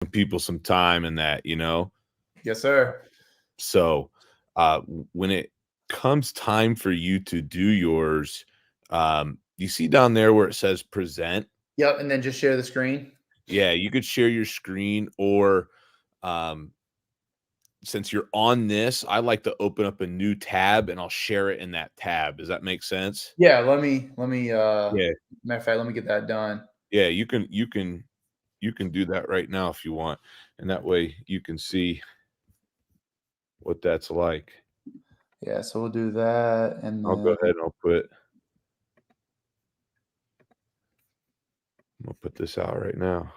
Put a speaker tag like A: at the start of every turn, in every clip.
A: people some time in that,
B: Yes, sir.
A: So when it comes time for you to do yours, you see down there where it says present.
B: Yep, and then just share the screen.
A: Yeah, you could share your screen, or um, since you're on this, I like to open up a new tab and I'll share it in that tab. Does that make sense?
B: Yeah, let me
A: Yeah.
B: matter of fact, let me get that done.
A: Yeah, you can do that right now if you want. And that way you can see what that's like.
B: Yeah, so we'll do that, and
A: I'll go
B: then
A: ahead and I'll put this out right now.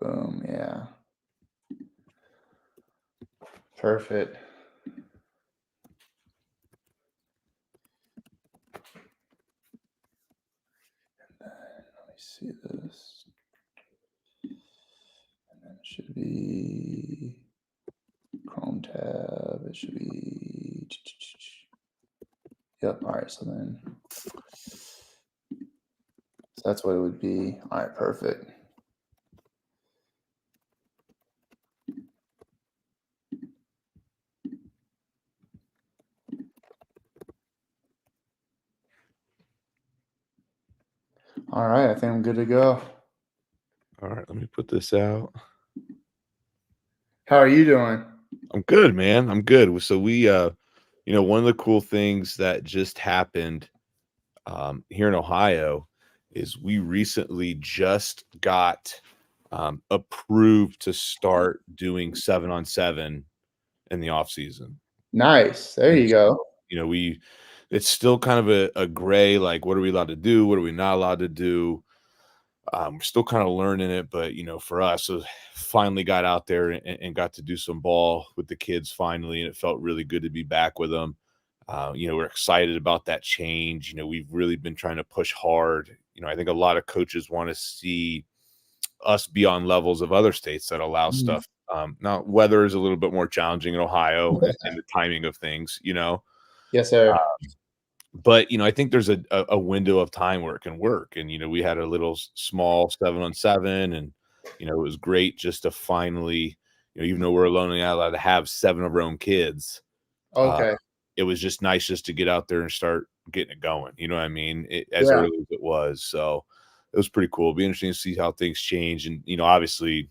B: boom. Yeah, perfect. Let me see this. And then it should be Chrome tab. It should be. Yep. All right. So that's what it would be. All right. Perfect. All right. I think I'm good to go.
A: All right, let me put this out.
B: How are you doing?
A: I'm good, man. I'm good. So one of the cool things that just happened here in Ohio is we recently just got approved to start doing 7-on-7 in the off season.
B: Nice. There
A: And
B: you go.
A: it's still kind of a gray, like, what are we allowed to do? What are we not allowed to do? We're still kind of learning it, but for us, so finally got out there and got to do some ball with the kids finally, and it felt really good to be back with them. We're excited about that change. We've really been trying to push hard. I think a lot of coaches want to see us be on levels of other states that allow
B: Mhm.
A: stuff. Now, weather is a little bit more challenging in Ohio, and the timing of things.
B: Yes, sir.
A: But I think there's a window of time where it can work, and we had a little small 7-on-7, and it was great just to finally, even though we're only allowed to have 7 of our own kids, uh,
B: Okay.
A: it was just nice just to get out there and start getting it going. You know what I mean? As
B: Yeah.
A: early as it was, so it was pretty cool. It'll be interesting to see how things change, and obviously,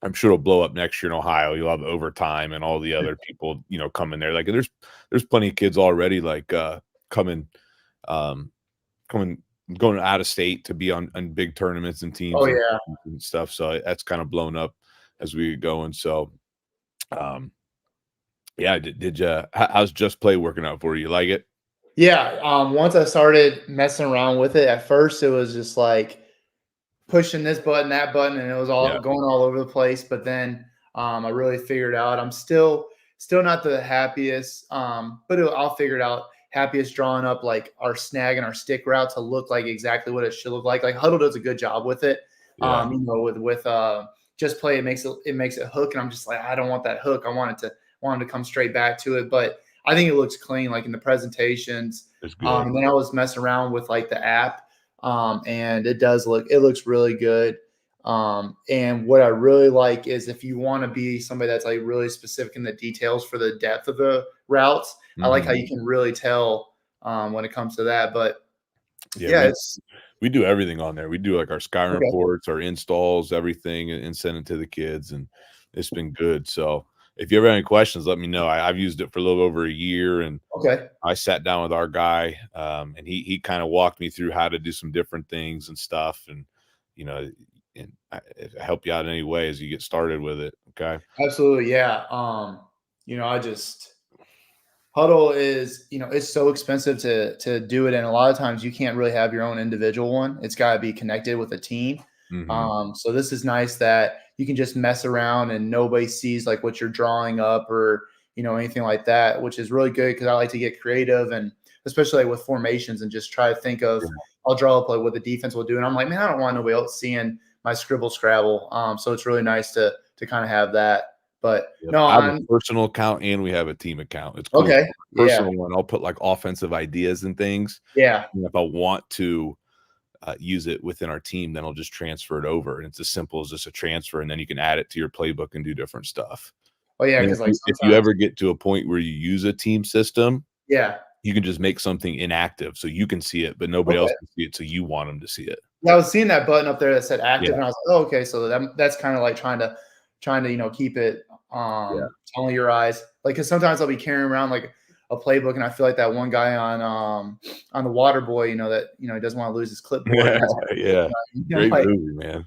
A: I'm sure it'll blow up next year in Ohio. You'll have overtime and all the other people, coming there. Like, there's plenty of kids already, like coming, um, coming, going out of state to be on big tournaments and
B: Oh
A: teams
B: yeah.
A: and stuff. So that's kind of blown up as we get going. So, um, yeah. Did you? How's Just Play working out for you? You like it?
B: Yeah. Once I started messing around with it, at first it was just like pushing this button, that button, and it was all
A: Yeah.
B: going all over the place. But then I really figured out I'm still not the happiest, but I'll figure it out. Happiest drawing up like our snag and our stick route to look like exactly what it should look like. Like Huddle does a good job with it.
A: Yeah.
B: With Just Play, it makes it hook, and I'm just like, I don't want that hook. I want it to come straight back to it. But I think it looks clean, like in the presentations.
A: It's good.
B: And then I was messing around with like the app, and it looks really good. And what I really like is if you want to be somebody that's like really specific in the details for the depth of the routes, I like how
A: Mhm.
B: you can really tell when it comes to that. But
A: Yeah,
B: yeah,
A: we
B: it's
A: we do everything on there. We do like our Skyrim
B: okay.
A: reports, our installs, everything, and send it to the kids, and it's been good. So if you ever have any questions, let me know. I've used it for a little over a year, and
B: Okay.
A: I sat down with our guy, and he kind of walked me through how to do some different things and stuff, and you know, and if I help you out in any way as you get started with it. Okay.
B: Absolutely. Yeah. I just Huddle is, it's so expensive to do it, and a lot of times you can't really have your own individual one. It's got to be connected with a team.
A: Hmm.
B: So this is nice that you can just mess around and nobody sees like what you're drawing up or anything like that, which is really good because I like to get creative and especially like with formations and just try to think of I'll draw up like what the defense will do, and I'm like, man, I don't want nobody else seeing my scribble scrabble. So it's really nice to kind of have that. But
A: Yep.
B: no,
A: I have a
B: I'm
A: personal account and we have a team account. It's cool.
B: okay. Yeah,
A: Personal one, I'll put like offensive ideas and things.
B: yeah.
A: And if I want to use it within our team, then I'll just transfer it over. And it's as simple as just a transfer. And then you can add it to your playbook and do different stuff.
B: Oh yeah,
A: And
B: because like
A: if you
B: sometimes,
A: ever get to a point where you use a team system,
B: yeah.
A: you can just make something inactive so you can see it, but nobody else
B: Okay.
A: can see it. So you want them to see it.
B: Yeah, I was seeing that button up there that said active,
A: Yeah.
B: and I was like, oh, okay, so that's kind of like trying to keep it
A: Yeah.
B: only your eyes. Like, because sometimes I'll be carrying around like a playbook, and I feel like that one guy on the Water Boy, that he doesn't want to lose his clipboard, and that's
A: Yeah. Great
B: like
A: movie, man.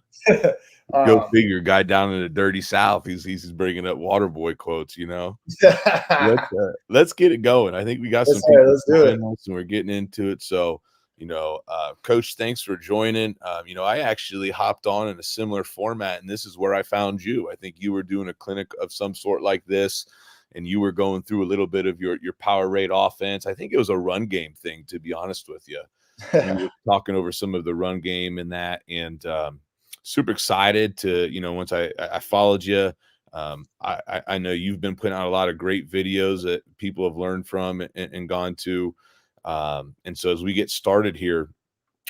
A: Go
B: um,
A: figure, guy down in the dirty South, he's bringing up Waterboy quotes,
B: yes,
A: Let's get it going. I think we got some
B: sir,
A: people
B: let's do it.
A: joining us, and we're getting into it. So, Coach, thanks for joining. I actually hopped on in a similar format, and this is where I found you. I think you were doing a clinic of some sort like this, and you were going through a little bit of your power rate offense. I think it was a run game thing, to be honest with you. We were talking over some of the run game and that, and super excited to, once I followed you. I know you've been putting out a lot of great videos that people have learned from and gone to. And so as we get started here,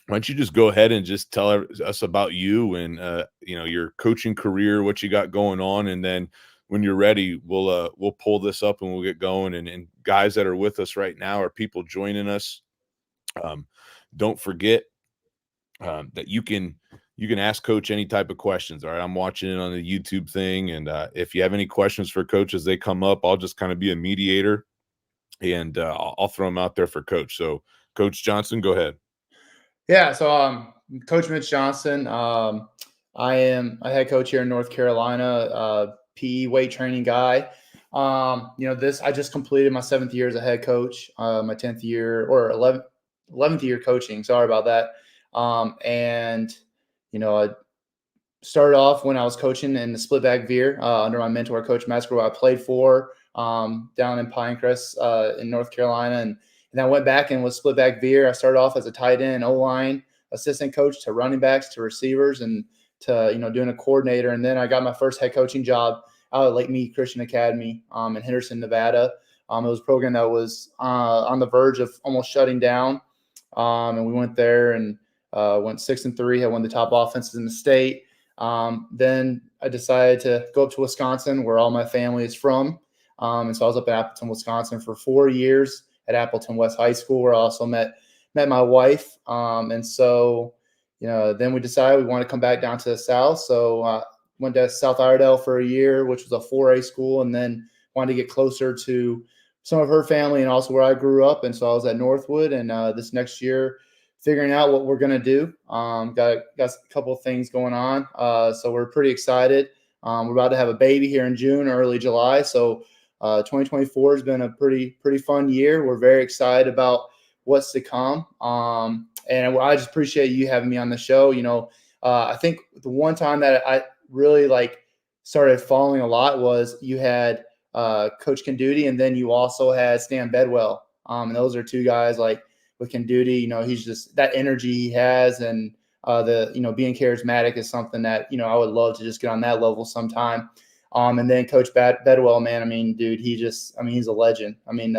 A: why don't you just go ahead and just tell us about you and your coaching career, what you got going on, and then when you're ready, we'll pull this up and we'll get going. And guys that are with us right now are people joining us. Don't forget that you can ask Coach any type of questions. All right, I'm watching it on the YouTube thing, and if you have any questions for Coach as they come up, I'll just kind of be a mediator, and I'll throw them out there for Coach. So, Coach Johnson, go ahead.
B: Yeah, so Coach Mitch Johnson. I am a head coach here in North Carolina, PE weight training guy. This I just completed my 7th year as a head coach, my 10th year or 11th year coaching. Sorry about that. And I started off when I was coaching in the split back veer under my mentor, Coach Metzger, who I played for down in Pinecrest in North Carolina. And I went back and was split back veer. I started off as a tight end, O-line assistant coach to running backs to receivers and to, doing a coordinator. And then I got my first head coaching job out at Lake Mead Christian Academy in Henderson, Nevada. It was a program that was on the verge of almost shutting down. And we went there and went 6-3. I won the top offenses in the state. Then I decided to go up to Wisconsin, where all my family is from. And so I was up at Appleton, Wisconsin for 4 years at Appleton West High School, where I also met my wife. And so, then we decided we want to come back down to the South. So went to South Iredell for a year, which was a 4A school, and then wanted to get closer to some of her family and also where I grew up. And so I was at Northwood, and this next year, figuring out what we're going to do. Got a couple of things going on. So we're pretty excited. We're about to have a baby here in June, early July. So 2024 has been a pretty fun year. We're very excited about what's to come. And I just appreciate you having me on the show. I think the one time that I really started following a lot was you had Coach Canduti, and then you also had Stan Bedwell. And those are two guys with Canduti, he's just that energy he has, and being charismatic is something that, I would love to just get on that level sometime. And then Coach Bedwell, man, I mean, dude, he's a legend. I mean,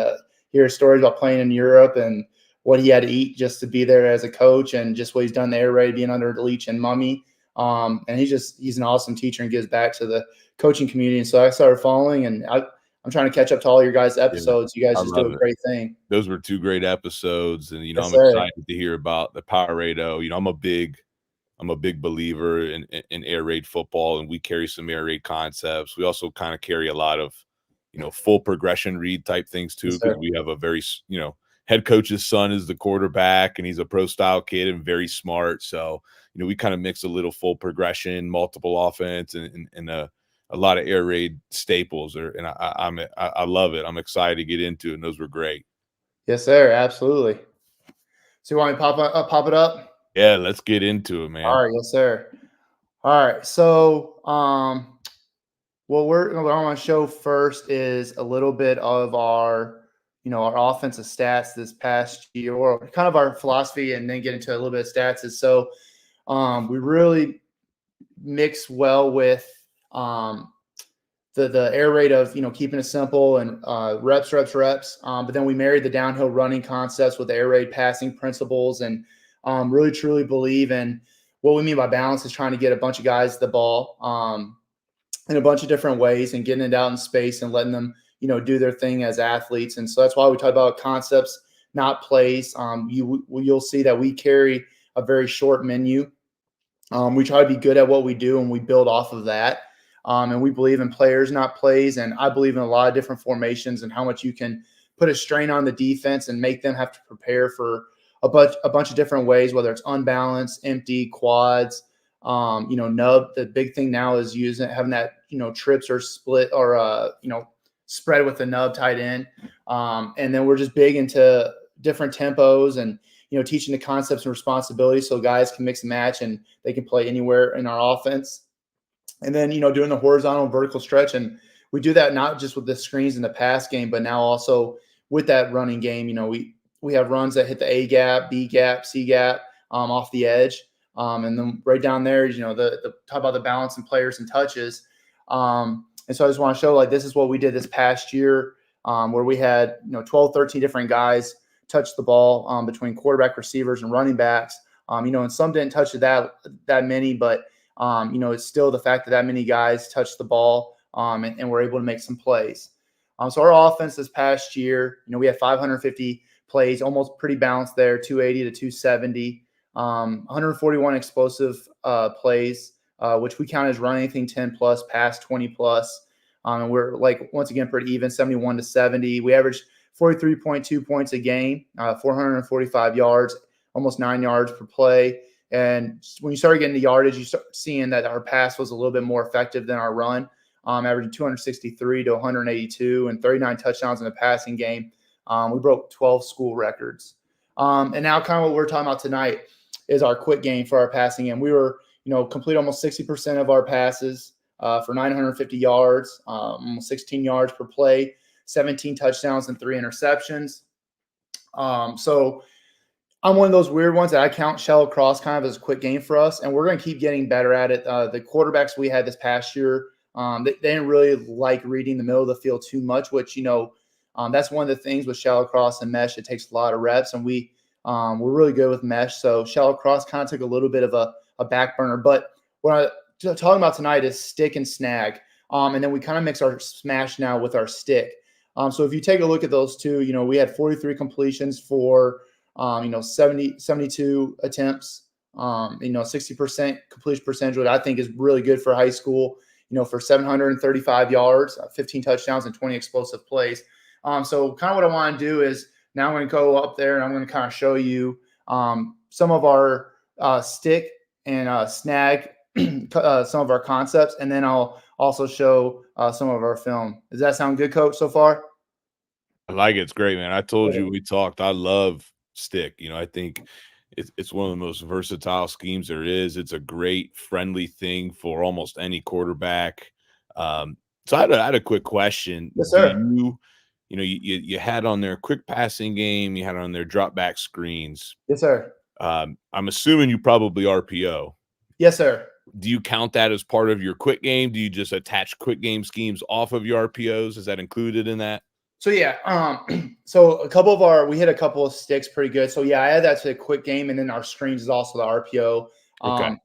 B: hear stories about playing in Europe and what he had to eat just to be there as a coach, and just what he's done there, right, being under Leach and Mummy. And he's an awesome teacher and gives back to the coaching community. And so I started following, and I'm trying to catch up to all your guys' episodes. You guys
A: I
B: just do
A: love
B: a
A: it.
B: great thing.
A: Those were 2 great episodes, and
B: Yes,
A: I'm
B: sir.
A: excited to hear about the power Rado. I'm a big believer in air raid football, and we carry some air raid concepts. We also kind of carry a lot of, full progression read type things too,
B: Yes,
A: because
B: sir.
A: we have a very, head coach's son is the quarterback, and he's a pro style kid and very smart. So, we kind of mix a little full progression, multiple offense, and a lot of air raid staples. And I love it. I'm excited to get into it. And those were great.
B: Yes, sir. Absolutely. So you want me to pop it up?
A: Yeah, let's get into it, man.
B: All right. Yes, sir. All right. So, what I want to show first is a little bit of our, our offensive stats this past year, or kind of our philosophy, and then get into a little bit of stats. Is so, we really mix well with the air raid of keeping it simple and reps. But then we married the downhill running concepts with the air raid passing principles, and Really, truly believe in what we mean by balance is trying to get a bunch of guys the ball in a bunch of different ways and getting it out in space and letting them, do their thing as athletes. And so that's why we talk about concepts, not plays. You'll see that we carry a very short menu. We try to be good at what we do and we build off of that. And we believe in players, not plays. And I believe in a lot of different formations and how much you can put a strain on the defense and make them have to prepare for a bunch of different ways, whether it's unbalanced, empty, quads, nub. The big thing now is having that, trips or split or, spread with the nub tight end. And then we're just big into different tempos and, teaching the concepts and responsibilities so guys can mix and match and they can play anywhere in our offense. And then, doing the horizontal and vertical stretch. And we do that not just with the screens in the pass game, but now also with that running game. We have runs that hit the A gap, B gap, C gap off the edge. And then right down there is, the talk about the balance and players and touches. And so I just want to show like this is what we did this past year where we had, 12, 13 different guys touch the ball between quarterback, receivers, and running backs. And some didn't touch it that many, but it's still the fact that many guys touched the ball and we're able to make some plays. So our offense this past year, we had 550 plays, almost pretty balanced there, 280 to 270, 141 explosive plays, which we count as run anything 10 plus, pass 20 plus. And we're once again, pretty even, 71 to 70. We averaged 43.2 points a game, 445 yards, almost 9 yards per play. And when you start getting the yardage, you start seeing that our pass was a little bit more effective than our run, averaging 263 to 182 and 39 touchdowns in the passing game. We broke 12 school records. And now kind of what we're talking about tonight is our quick game for our passing game. We were, complete almost 60% of our passes for 950 yards, almost 16 yards per play, 17 touchdowns and 3 interceptions. So I'm one of those weird ones that I count shallow cross kind of as a quick game for us, and we're going to keep getting better at it. The quarterbacks we had this past year, they didn't really like reading the middle of the field too much, which, that's one of the things with shallow cross and mesh. It takes a lot of reps, and we're really good with mesh. So shallow cross kind of took a little bit of a back burner. But what I'm talking about tonight is stick and snag. And then we kind of mix our smash now with our stick. So if you take a look at those two, we had 43 completions for 72 attempts, 60% completion percentage, which I think is really good for high school, for 735 yards, 15 touchdowns, and 20 explosive plays. So kind of what I want to do is now I'm going to go up there and I'm going to kind of show you some of our stick and snag, some of our concepts, and then I'll also show some of our film. Does that sound good, Coach, so far?
A: I like it. It's great, man. I told you we talked. I love stick. I think it's one of the most versatile schemes there is. It's a great friendly thing for almost any quarterback. So I had a quick question.
B: Yes,
A: Do
B: sir.
A: you had on their quick passing game, you had on their drop back screens.
B: Yes, sir.
A: I'm assuming you probably RPO.
B: Yes, sir.
A: Do you count that as part of your quick game? Do you just attach quick game schemes off of your RPOs? Is that included in that?
B: So yeah, so we hit a couple of sticks pretty good. So yeah, I had that to a quick game, and then our screens is also the RPO.
A: Okay.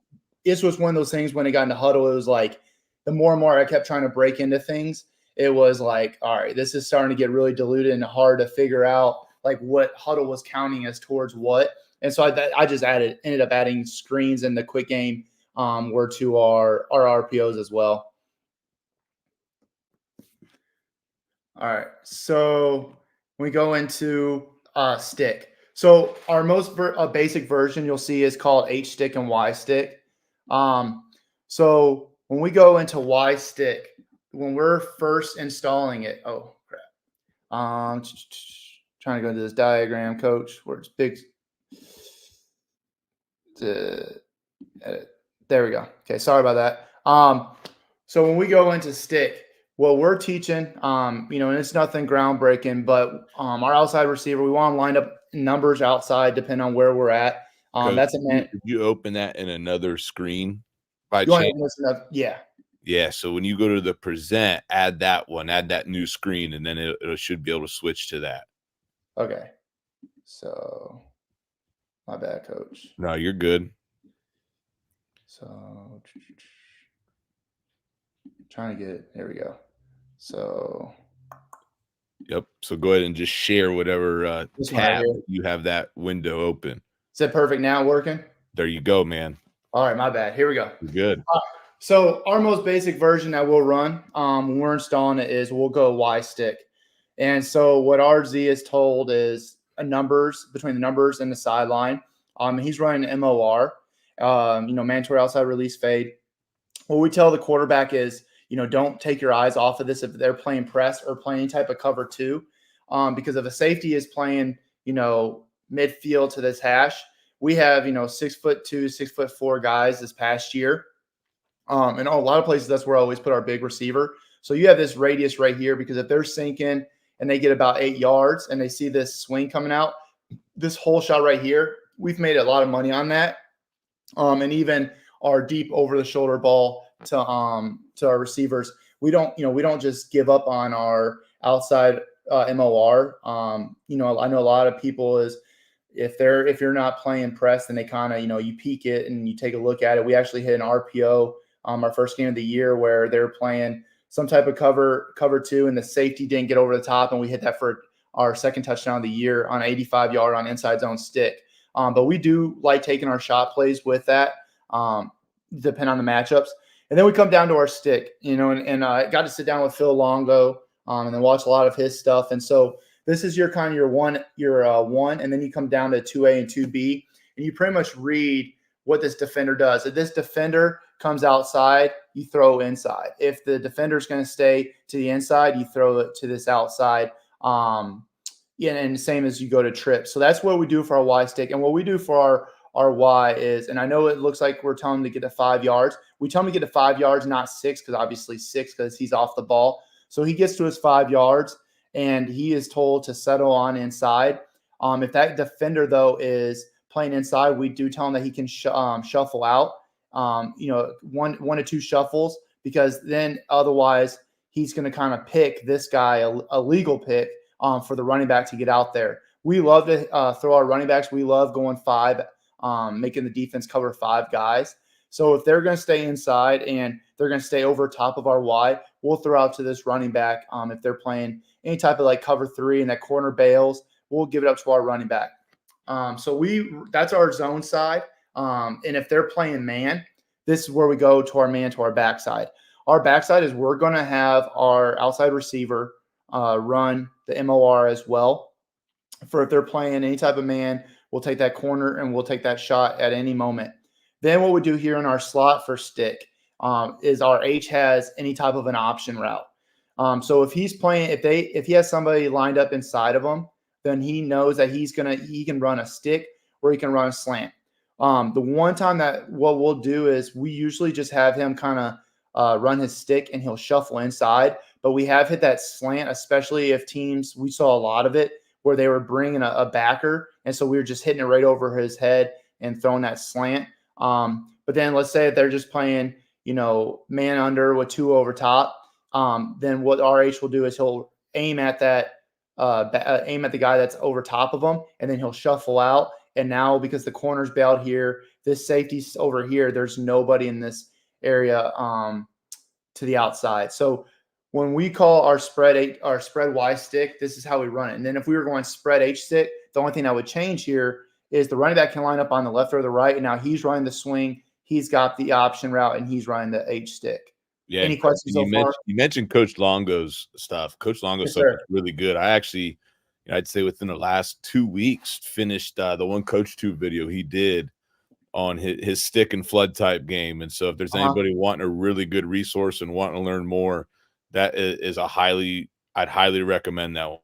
B: This was one of those things when it got into huddle, it was like the more and more I kept trying to break into things, it was like, all right, this is starting to get really diluted and hard to figure out like what huddle was counting as towards what. And so I just ended up adding screens in the quick game were to our RPOs as well. All right, so we go into stick. So our most basic version you'll see is called H stick and Y stick. So when we go into Y stick, when we're first installing it, oh crap. Trying to go into this diagram, Coach, where it's big. Edit. There we go. Okay, sorry about that. So when we go into stick, what we're teaching, and it's nothing groundbreaking, but our outside receiver, we want to line up numbers outside depending on where we're at. That's a man.
A: Did you open that in another screen by
B: You want
A: chance?
B: to listen up? Yeah.
A: Yeah. So when you go to the present, add that one, add that new screen, and then it, should be able to switch to that.
B: Okay. So, when we go into stick, what we're teaching, and it's nothing groundbreaking, but our outside receiver, we want to line up numbers outside depending on where we're at. That's a man. You want to listen up? Yeah. Okay. So My bad, coach.
A: No, you're good.
B: So trying to get there we go. So
A: Yep. So go ahead and just share whatever
B: this one right
A: tab
B: here.
A: that you have that window open.
B: Is it perfect now working?
A: There you go, man.
B: All right, my bad. Here we go.
A: You're good.
B: So our most basic version that we'll run when we're installing it is we'll go Y stick. And so what RZ is told is numbers between the numbers and the sideline. He's running MOR, mandatory outside release fade. What we tell the quarterback is, don't take your eyes off of this if they're playing press or playing any type of cover two, because if a safety is playing, midfield to this hash, we have 6'2", 6'4" guys this past year. And a lot of places, that's where I always put our big receiver. So you have this radius right here because if they're sinking and they get about 8 yards and they see this swing coming out, this whole shot right here, we've made a lot of money on that. And even our deep over the shoulder ball to our receivers, we don't just give up on our outside MOR. I know a lot of people is if you're not playing press, then they kind of you peek it and you take a look at it. We actually hit an RPO our first game of the year where they're playing some type of cover two, and the safety didn't get over the top, and we hit that for our second touchdown of the year on an 85-yard on inside zone stick. But we do like taking our shot plays with that, depending on the matchups. And then we come down to our stick, and I got to sit down with Phil Longo and then watch a lot of his stuff. And so this is your one, and then you come down to 2A and 2B, and you pretty much read what this defender does. If this defender comes outside, you throw inside. If the defender's going to stay to the inside, you throw it to this outside. And the same as you go to trip. So that's what we do for our Y stick. And what we do for our Y is, and I know it looks like we're telling him to get to 5 yards. We tell him to get to 5 yards, not 6, because obviously 6 because he's off the ball. So he gets to his 5 yards, and he is told to settle on inside. If that defender, though, is playing inside, we do tell him that he can shuffle out, 1 to 2 shuffles, because then otherwise he's going to kind of pick this guy, a legal pick, for the running back to get out there. We love to throw our running backs. We love going 5, making the defense cover 5 guys. So if they're going to stay inside and they're going to stay over top of our Y, we'll throw out to this running back. If they're playing any type of like cover 3 and that corner bails, we'll give it up to our running back. That's our zone side. And if they're playing man, this is where we go to our man to our backside. Our backside is we're going to have our outside receiver run the MOR as well. For if they're playing any type of man, we'll take that corner and we'll take that shot at any moment. Then what we do here in our slot for stick is our H has any type of an option route. So if he's playing, if he has somebody lined up inside of him, then he knows that he can run a stick or he can run a slant. The one time that what we'll do is we usually just have him kind of run his stick and he'll shuffle inside. But we have hit that slant, especially if teams, we saw a lot of it where they were bringing a backer. And so we were just hitting it right over his head and throwing that slant. But then let's say if they're just playing, man under with 2 over top. Then what RH will do is he'll aim at that, aim at the guy that's over top of him, and then he'll shuffle out. And now because the corner's bailed here, this safety's over here, there's nobody in this area to the outside. So when we call our spread Y stick, this is how we run it. And then if we were going spread H stick, the only thing that would change here is the running back can line up on the left or the right, and now he's running the swing. He's got the option route, and he's running the H stick.
A: Yeah.
B: Any questions so far?
A: You mentioned Coach Longo's stuff. Coach Longo's stuff is really good. I actually, I'd say within the last 2 weeks, finished the one Coach Tube video he did on his stick and flood type game. And so if there's anybody wanting a really good resource and wanting to learn more, that is I'd highly recommend that one.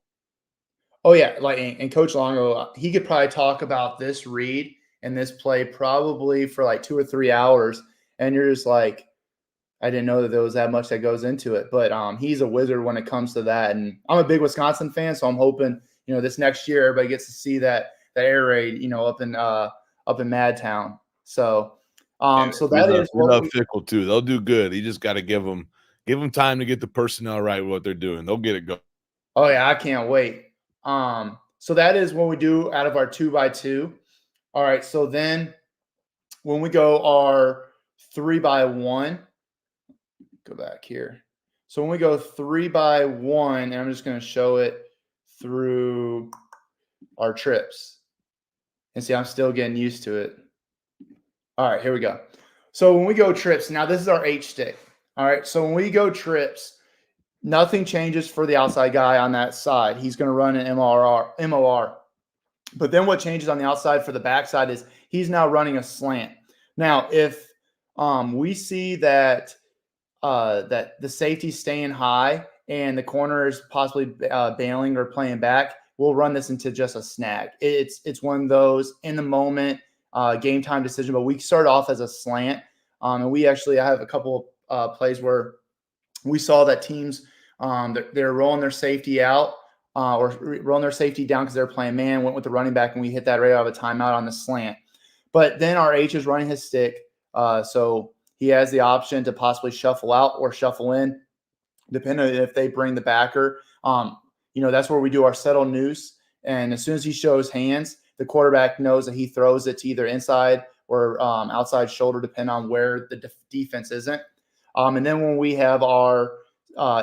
B: Oh yeah, and Coach Longo, he could probably talk about this read and this play probably for like 2 or 3 hours, and you're just like, I didn't know that there was that much that goes into it. But he's a wizard when it comes to that. And I'm a big Wisconsin fan, so I'm hoping this next year everybody gets to see that air raid up in Madtown. So so that is
A: we love Fickle too. They'll do good. You just got to give them time to get the personnel right with what they're doing. They'll get it going.
B: Oh yeah, I can't wait. So that is what we do out of our 2x2. All right. So then when we go our 3x1, go back here. So when we go 3x1, and I'm just going to show it through our trips. And see, I'm still getting used to it. All right, here we go. So when we go trips, now this is our H stick. All right. So when we go trips, nothing changes for the outside guy on that side. He's going to run an MOR. But then what changes on the outside for the backside is he's now running a slant. Now, if we see that that the safety's staying high and the corner is possibly bailing or playing back, we'll run this into just a snag. It's one of those in the moment game time decision. But we start off as a slant, and I have a couple plays where we saw that teams they're rolling their safety out or rolling their safety down because they're playing man, went with the running back, and we hit that right out of a timeout on the slant. But then our H is running his stick, so he has the option to possibly shuffle out or shuffle in, depending on if they bring the backer. That's where we do our settle noose. And as soon as he shows hands, the quarterback knows that he throws it to either inside or outside shoulder, depending on where the defense isn't. And then when we have our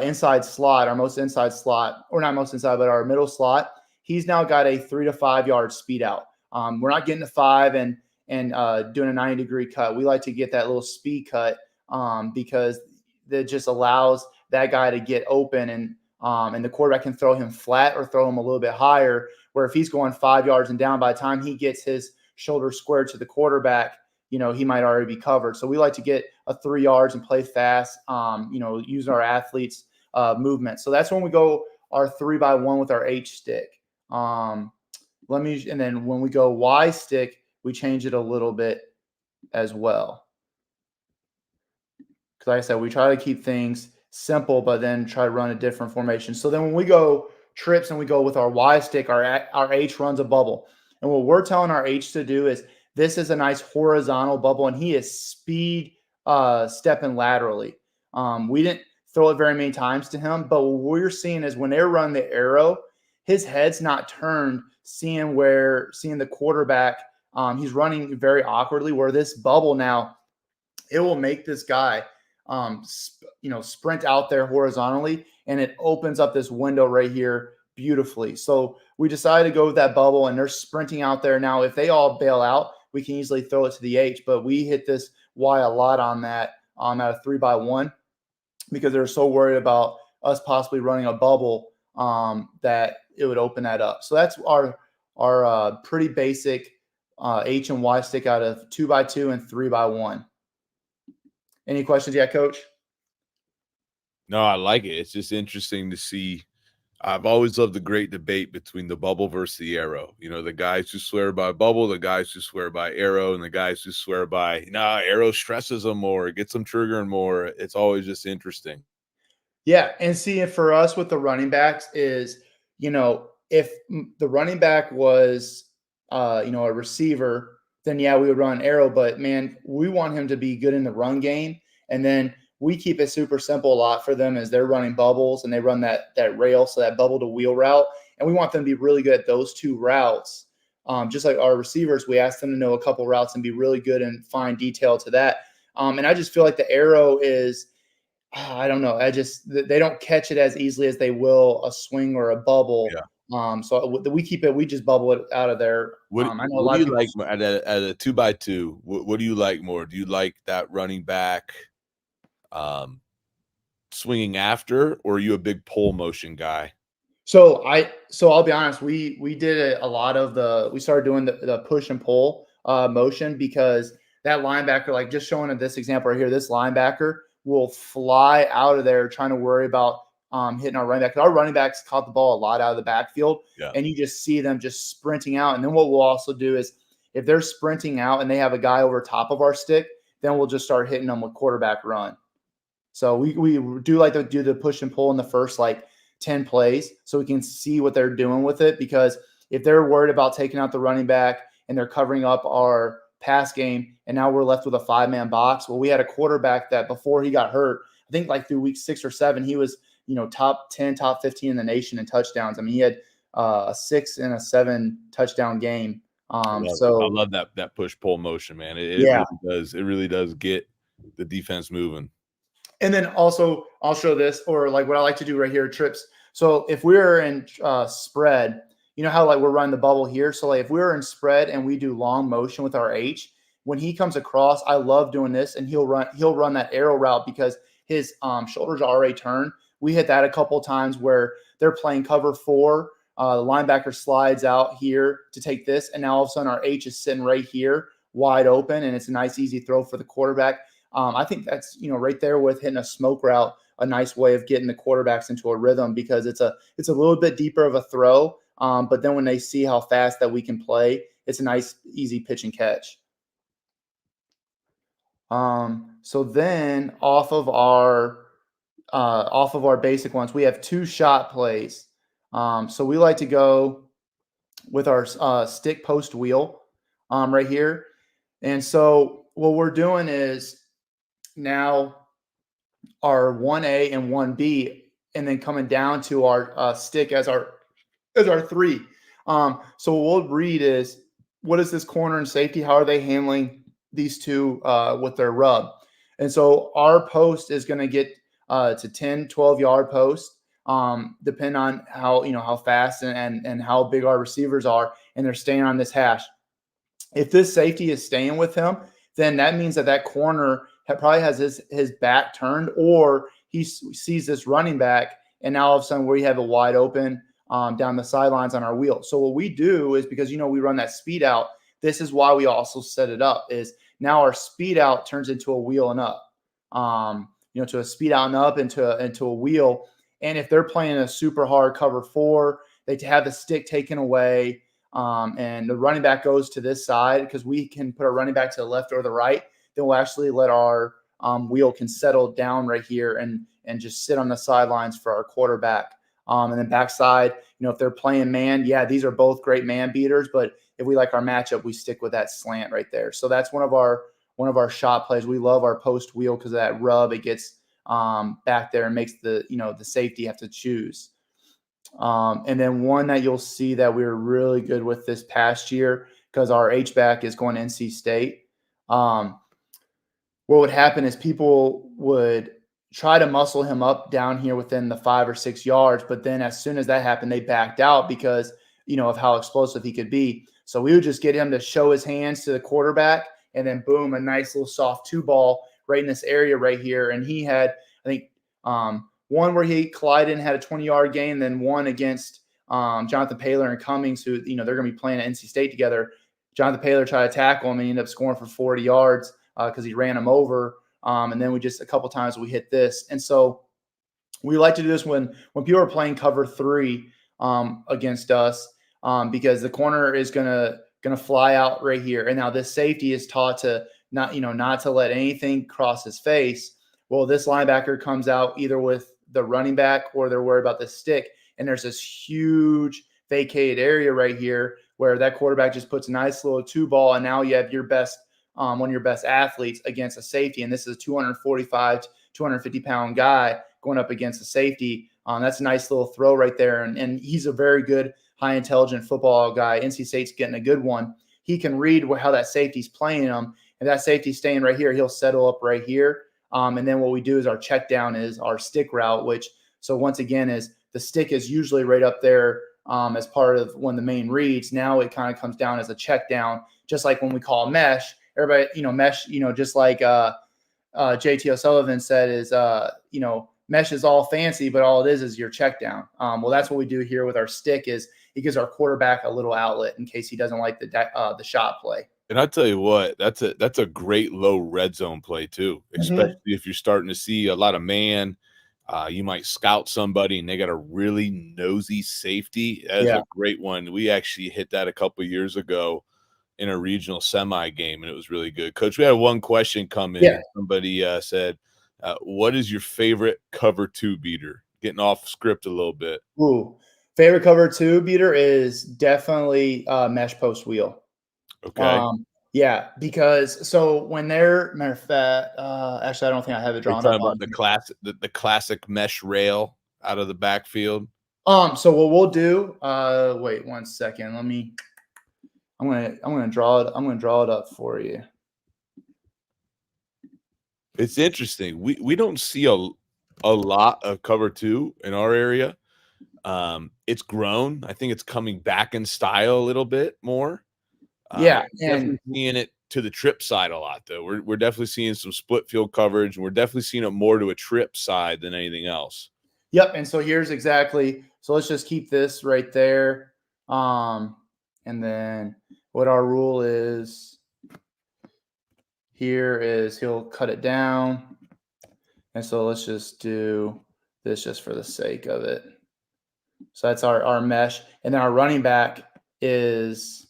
B: inside slot, our most inside slot, or not most inside, but our middle slot, he's now got a 3 to 5 yard speed out. We're not getting to 5 and doing a 90-degree cut. We like to get that little speed cut because that just allows that guy to get open and the quarterback can throw him flat or throw him a little bit higher, where if he's going 5 yards and down, by the time he gets his shoulder squared to the quarterback, he might already be covered. So we like to get a 3 yards and play fast, using our athletes' movement. So that's when we go our 3x1 with our H stick. And then when we go Y stick, we change it a little bit as well. Because like I said, we try to keep things simple, but then try to run a different formation. So then when we go trips and we go with our Y stick, our H runs a bubble. And what we're telling our H to do is this is a nice horizontal bubble, and he is speed stepping laterally. We didn't throw it very many times to him, but what we're seeing is when they're running the arrow, his head's not turned, seeing the quarterback. He's running very awkwardly, where this bubble now, it will make this guy sprint out there horizontally, and it opens up this window right here beautifully. So we decided to go with that bubble, and they're sprinting out there. Now, if they all bail out, we can easily throw it to the H, but we hit this Y a lot on that at a 3x1 because they're so worried about us possibly running a bubble that it would open that up. So that's our pretty basic H and Y stick out of 2x2 and 3x1. Any questions yet, Coach?
A: No, I like it. It's just interesting to see. I've always loved the great debate between the bubble versus the arrow. The guys who swear by bubble, the guys who swear by arrow, and the guys who swear by, arrow stresses them more, gets them triggering more. It's always just interesting.
B: Yeah. And see, for us with the running backs is, if the running back was, a receiver, then yeah, we would run arrow. But man, we want him to be good in the run game. And then we keep it super simple a lot for them as they're running bubbles and they run that rail, so that bubble to wheel route. And we want them to be really good at those two routes. Just like our receivers, we ask them to know a couple routes and be really good and fine detail to that. And I just feel like the arrow is, I don't know. They don't catch it as easily as they will a swing or a bubble.
A: Yeah.
B: So we just bubble it out of there.
A: What
B: I know a
A: what
B: lot
A: do
B: of
A: you
B: people.
A: like at a 2x2? What do you like more? Do you like that running back swinging after, or are you a big pull motion guy?
B: So I'll be honest. We did we started doing the push and pull motion because that linebacker, like just showing in this example right here, this linebacker will fly out of there trying to worry about hitting our running back. Our running backs caught the ball a lot out of the backfield,
A: Yeah.
B: and you just see them just sprinting out. And then what we'll also do is if they're sprinting out and they have a guy over top of our stick, then we'll just start hitting them with quarterback run. So we do like to do the push and pull in the first 10 plays so we can see what they're doing with it, because if they're worried about taking out the running back and they're covering up our pass game and now we're left with a 5-man box. Well, we had a quarterback that before he got hurt, I think through week 6 or 7, he was, top 10, top 15 in the nation in touchdowns. I mean, he had a 6 and a 7 touchdown game
A: I
B: So
A: love that push pull motion, man. It
B: yeah.
A: really does. It really does get the defense moving.
B: And then also, I'll show this, or like what I like to do right here, trips. So if we're in spread, you know how like we're running the bubble here. So like if we're in spread and we do long motion with our H, when he comes across, I love doing this, and he'll run that arrow route because his shoulders are already turned. We hit that a couple times where they're playing cover four. The linebacker slides out here to take this, and now all of a sudden our H is sitting right here, wide open, and it's a nice easy throw for the quarterback. I think that's right there with hitting a smoke route, a nice way of getting the quarterbacks into a rhythm because it's a little bit deeper of a throw, but then when they see how fast that we can play, it's a nice easy pitch and catch. So then off of our basic ones, we have two shot plays. So we like to go with our stick post wheel right here, and so what we're doing is now our 1A and 1B, and then coming down to our stick as our three. So what we'll read is what is this corner and safety? How are they handling these two with their rub? And so our post is going to get to 10, 12-yard post, depending on how fast and how big our receivers are, and they're staying on this hash. If this safety is staying with him, then that means that corner probably has his back turned, or he sees this running back, and now all of a sudden we have it wide open down the sidelines on our wheel. So what we do is, because we run that speed out, this is why we also set it up, is now our speed out turns into a wheel and up, to a speed out and up into a wheel. And if they're playing a super hard cover four, they have the stick taken away. And the running back goes to this side, because we can put our running back to the left or the right. Then we'll actually let our wheel can settle down right here and just sit on the sidelines for our quarterback. And then backside, if they're playing man, yeah, these are both great man beaters. But if we like our matchup, we stick with that slant right there. So that's one of our shot plays. We love our post wheel because of that rub. It gets back there and makes the safety have to choose. And then one that you'll see that we were really good with this past year, because our H-back is going to NC State. What would happen is people would try to muscle him up down here within the 5 or 6 yards, but then as soon as that happened, they backed out because of how explosive he could be. So we would just get him to show his hands to the quarterback, and then boom, a nice little soft two ball right in this area right here. And he had, I think, one where he collided and had a 20-yard gain, then one against Jonathan Paylor and Cummings, who they're going to be playing at NC State together. Jonathan Paylor tried to tackle him, and he ended up scoring for 40 yards because he ran him over. And then a couple times we hit this. And so we like to do this when people are playing cover three against us, because the corner is gonna fly out right here. And now this safety is taught to not to let anything cross his face. Well, this linebacker comes out either with the running back, or they're worried about the stick. And there's this huge vacated area right here where that quarterback just puts a nice little two ball, and now you have your best one of your best athletes against a safety. And this is a 245 to 250 pound guy going up against a safety. That's a nice little throw right there. And he's a very good, high intelligent football guy. NC State's getting a good one. He can read how that safety's playing him. And that safety's staying right here, he'll settle up right here. And then what we do is our check down is our stick route, which, so once again, is the stick is usually right up there as part of one of the main reads. Now it kind of comes down as a check down, just like when we call mesh. Everybody, mesh, just like JT O'Sullivan said, is, mesh is all fancy, but all it is your check down. Well, that's what we do here with our stick, is it gives our quarterback a little outlet in case he doesn't like the shot play.
A: And I tell you what, that's a great low red zone play too, especially
B: Mm-hmm.
A: if you're starting to see a lot of man. You might scout somebody and they got a really nosy safety. That's
B: Yeah.
A: a great one. We actually hit that a couple years ago in a regional semi game, and it was really good. Coach, we had one question come in,
B: Yeah.
A: and somebody said, "What is your favorite cover two beater?" Getting off script a little bit.
B: Ooh. Favorite cover two beater is definitely mesh post wheel.
A: Okay,
B: Yeah, because so when they're, matter of fact, actually I don't think I have it
A: are you
B: drawn up
A: talking
B: on
A: about the
B: here.
A: classic mesh rail out of the backfield?
B: So what we'll do, wait 1 second, let me I'm gonna draw it up for you.
A: It's interesting. We don't see a lot of cover 2 in our area. It's grown. I think it's coming back in style a little bit more.
B: Yeah,
A: Definitely
B: and
A: seeing it to the trip side a lot, though. We're definitely seeing some split field coverage, and we're definitely seeing it more to a trip side than anything else.
B: yep. And so here's exactly. So let's just keep this right there. And then what our rule is here is he'll cut it down. And so let's just do this just for the sake of it. So that's our mesh. And then our running back is,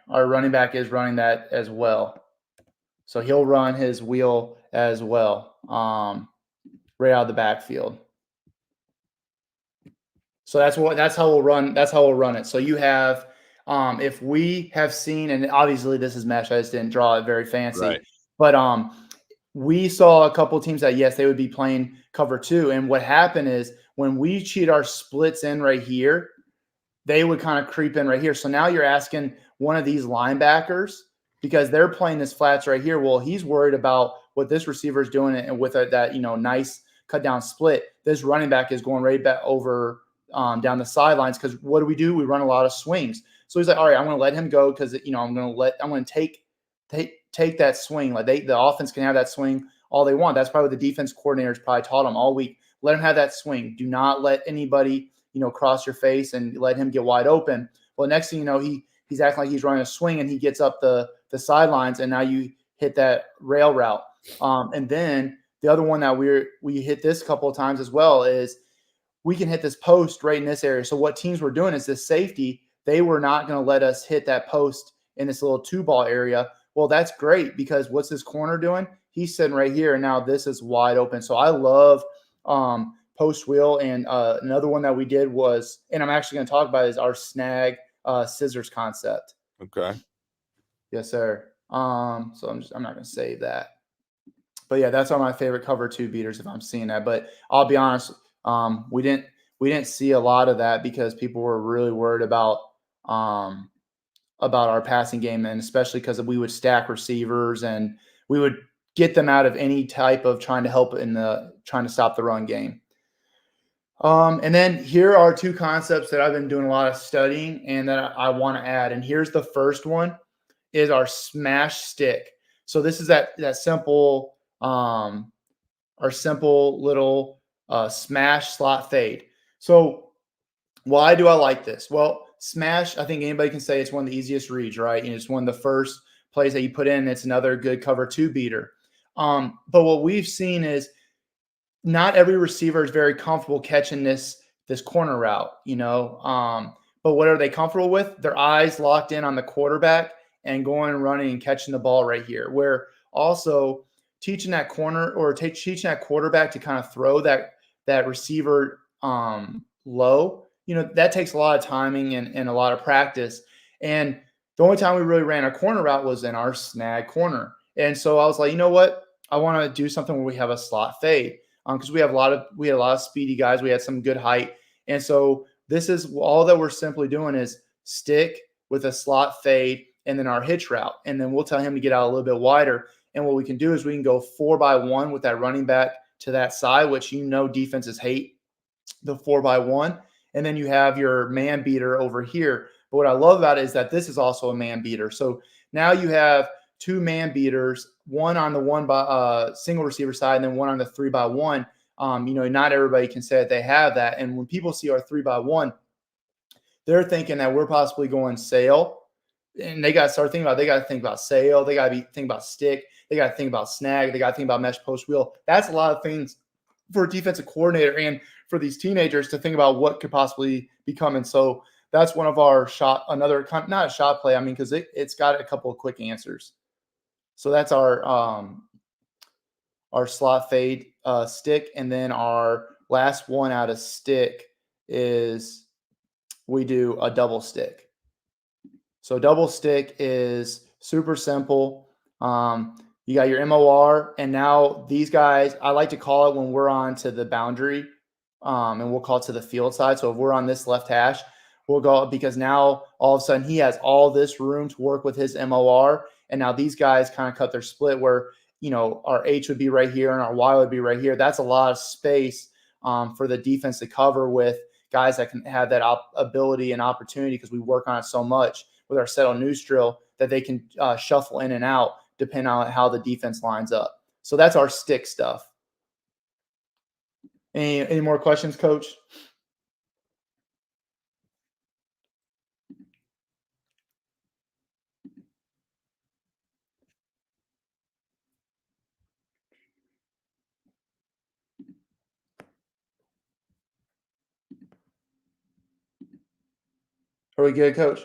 B: our running back is running that as well. So he'll run his wheel as well, right out of the backfield. So that's how we'll run. That's how we'll run it. So you have, if we have seen, and obviously this is mesh. I just didn't draw it very fancy,
A: Right.
B: but we saw a couple of teams that yes, they would be playing cover 2, and what happened is when we cheat our splits in right here, they would kind of creep in right here. So now you're asking one of these linebackers because they're playing this flats right here. Well, he's worried about what this receiver is doing, and with that nice cut down split, this running back is going right back over down the sidelines because what do? We run a lot of swings. So he's like, all right, I'm going to let him go because I'm going to take that swing. Like the offense can have that swing all they want. That's probably what the defense coordinators probably taught them all week. Let him have that swing. Do not let anybody cross your face and let him get wide open. Well, next thing you know, he's acting like he's running a swing and he gets up the sidelines, and now you hit that rail route. And then the other one that we hit this a couple of times as well is we can hit this post right in this area. So what teams were doing is this safety, they were not going to let us hit that post in this little 2-ball area. Well, that's great because what's this corner doing? He's sitting right here, and now this is wide open. So I love post wheel. And another one that we did was, and I'm actually going to talk about, is our snag scissors concept.
A: Okay.
B: Yes, sir. So I'm not going to save that. But yeah, that's one of my favorite cover 2 beaters if I'm seeing that. But I'll be honest, we didn't see a lot of that because people were really worried about our passing game, and especially because we would stack receivers and we would get them out of any type of trying to stop the run game. And then here are 2 concepts that I've been doing a lot of studying and that I want to add. And here's the first one is our smash stick. So this is that simple, our simple little smash slot fade. So why do I like this? Well, smash, I think anybody can say it's one of the easiest reads, right? And it's one of the first plays that you put in. It's another good cover 2 beater. But what we've seen is not every receiver is very comfortable catching this corner route, but what are they comfortable with? Their eyes locked in on the quarterback and going and running and catching the ball right here. Where also teaching that corner or teaching that quarterback to kind of throw that receiver low, that takes a lot of timing and a lot of practice. And the only time we really ran a corner route was in our snag corner. And so I was like, you know what? I want to do something where we have a slot fade. Because we had a lot of speedy guys. We had some good height. And so this is all that we're simply doing is stick with a slot fade and then our hitch route. And then we'll tell him to get out a little bit wider. And what we can do is we can go 4x1 with that running back to that side, which defenses hate the 4x1. And then you have your man beater over here. But what I love about it is that this is also a man beater. So now you have 2 man beaters, one on the 1 by single receiver side, and then one on the 3x1. Not everybody can say that they have that. And when people see our 3x1, they're thinking that we're possibly going sail, and they got to start thinking about. They got to think about sail. They got to be thinking about stick. They got to think about snag. They got to think about mesh post wheel. That's a lot of things for a defensive coordinator and for these teenagers to think about what could possibly be coming. So that's one of our not a shot play. I mean, because it's got a couple of quick answers. So that's our slot fade stick. And then our last one out of stick is we do a double stick. So double stick is super simple. You got your MOR, and now these guys, I like to call it when we're on to the boundary, and we'll call it to the field side. So if we're on this left hash, we'll go because now all of a sudden he has all this room to work with his MOR. And now these guys kind of cut their split where, our H would be right here and our Y would be right here. That's a lot of space for the defense to cover with guys that can have that ability and opportunity because we work on it so much with our settle news drill that they can shuffle in and out depending on how the defense lines up. So that's our stick stuff. Any more questions, Coach? Are we good, Coach?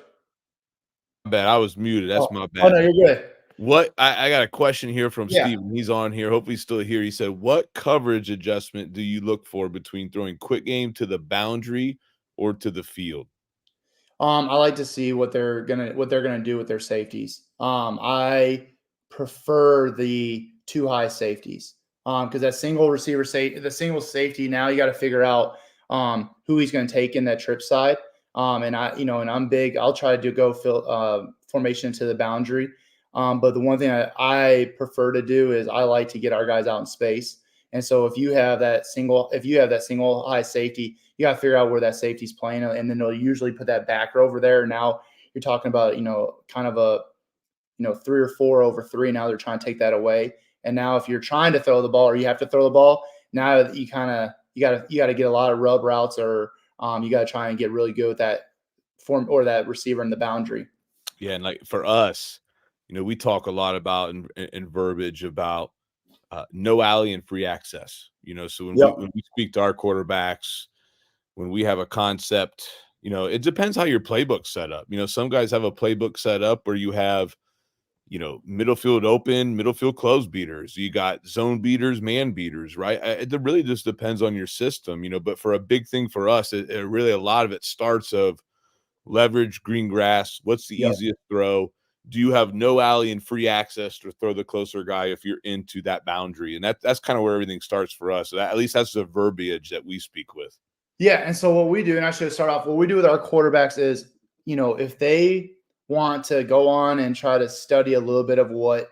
A: Bad. I was muted. That's my
B: Oh
A: bad.
B: no, you're good.
A: What I got a question here from
B: Yeah.
A: Steven. He's on here. Hopefully he's still here. He said, "What coverage adjustment do you look for between throwing quick game to the boundary or to the field?"
B: I like to see what they're gonna do with their safeties. I prefer the two high safeties. Because that single receiver the single safety, now you got to figure out who he's going to take in that trip side. And I'm big. I'll try to go formation to the boundary. But the one thing I prefer to do is I like to get our guys out in space. And so if you have that single high safety, you got to figure out where that safety's playing, and then they'll usually put that backer over there. Now you're talking about kind of a 3 or 4 over 3. Now they're trying to take that away. And now if you're trying to throw the ball or you have to throw the ball, now you got to get a lot of rub routes or you got to try and get really good with that form or that receiver in the boundary.
A: Yeah, and like for us, we talk a lot about in verbiage about no alley and free access. So when we speak to our quarterbacks, when we have a concept, it depends how your playbook's set up. Some guys have a playbook set up where you have middle field open, middle field close beaters. You got zone beaters, man beaters, right? It really just depends on your system, but for a big thing for us, it really, a lot of it starts of leverage, green grass. What's the easiest throw? Do you have no alley and free access to throw the closer guy if you're into that boundary? And that's kind of where everything starts for us. So at least that's the verbiage that we speak with.
B: Yeah. And so what we do, and I should start off, what we do with our quarterbacks is, if they want to go on and try to study a little bit of what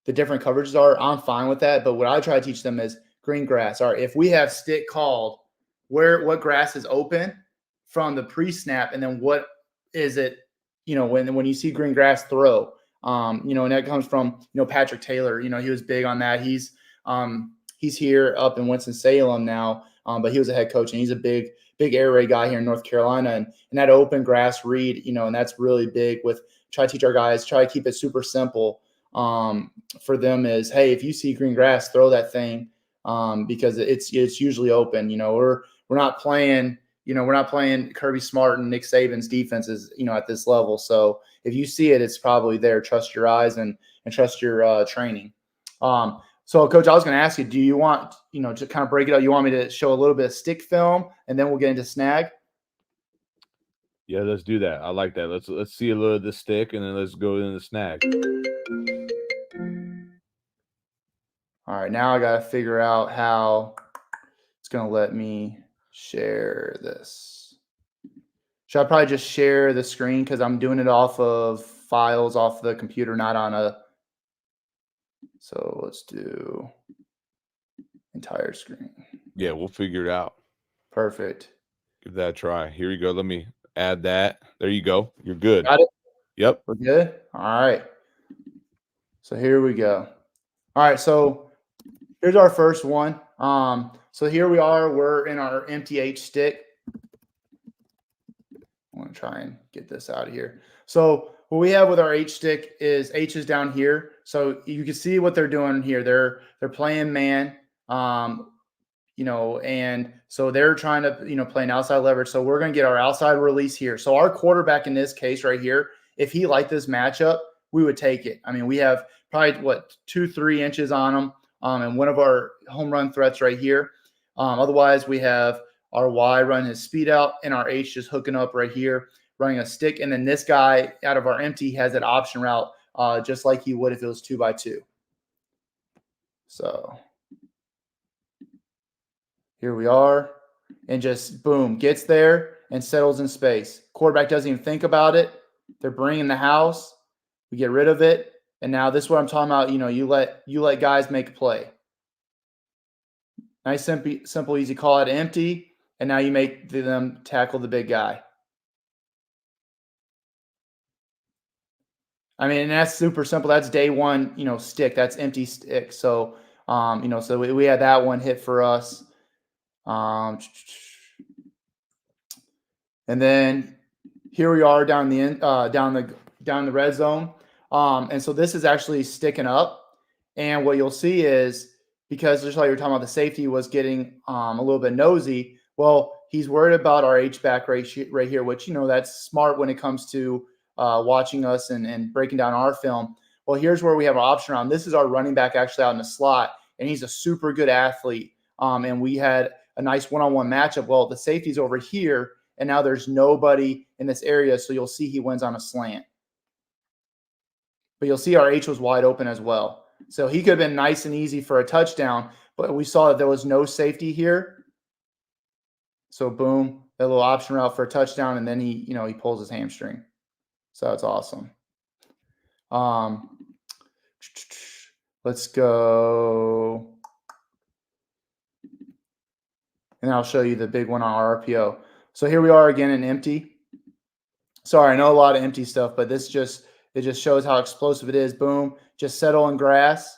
B: the different coverages are, I'm fine with that. But what I try to teach them is green grass. All right, if we have stick called, what grass is open from the pre-snap, and then what is it, when you see green grass throw, and that comes from, Patrick Taylor, he was big on that. He's here up in Winston-Salem now, but he was a head coach and he's a big air raid guy here in North Carolina. And that open grass read, and that's really big with try to teach our guys, try to keep it super simple for them is, hey, if you see green grass, throw that thing because it's usually open. We're not playing, we're not playing Kirby Smart and Nick Saban's defenses, at this level. So if you see it, it's probably there. Trust your eyes and trust your training. So, Coach, I was going to ask you, do you want, to kind of break it up? You want me to show a little bit of stick film and then we'll get into snag?
A: Yeah, let's do that. I like that. Let's see a little of the stick and then let's go into the snag.
B: All right, now I got to figure out how it's going to let me share this. Should I probably just share the screen because I'm doing it off of files off the computer, not on a. So let's do entire screen.
A: Yeah, we'll figure it out.
B: Perfect.
A: Give that a try. Here you go. Let me add that. There you go. You're good.
B: Got it?
A: Yep.
B: We're good? All right. So here we go. All right, so here's our first one. So here we are. We're in our empty H stick. I'm going to try and get this out of here. So what we have with our H stick is H is down here. So you can see what they're doing here. They're playing man, and so they're trying to, play an outside leverage. So we're going to get our outside release here. So our quarterback in this case right here, if he liked this matchup, we would take it. I mean, we have probably 2-3 inches on him. And one of our home run threats right here. Otherwise we have our Y running his speed out and our H just hooking up right here, running a stick. And then this guy out of our empty has that option route, just like he would if it was 2x2. So here we are, and just boom, gets there. and settles in space. Quarterback doesn't even think about it. They're bringing the house. We get rid of it. And now this is what I'm talking about. You let guys make a play. Nice, simple, easy call out empty. And now you make them tackle the big guy. I mean, and that's super simple. That's day one, stick. That's empty stick. So, so we had that one hit for us. And then here we are down the red zone. And so this is actually sticking up. And what you'll see is, because just like you're talking about, the safety was getting a little bit nosy. Well, he's worried about our H-back right here, which, that's smart when it comes to watching us and breaking down our film. Well, here's where we have an option around. This is our running back actually out in the slot, and he's a super good athlete. And we had a nice one-on-one matchup. Well, the safety's over here, and now there's nobody in this area, so you'll see he wins on a slant. But you'll see our H was wide open as well. So he could have been nice and easy for a touchdown, but we saw that there was no safety here. So boom, that little option route for a touchdown, and then he pulls his hamstring. So that's awesome. Let's go. And I'll show you the big one on RPO. So here we are again in empty. Sorry, I know a lot of empty stuff, but it just shows how explosive it is. Boom, just settle in grass.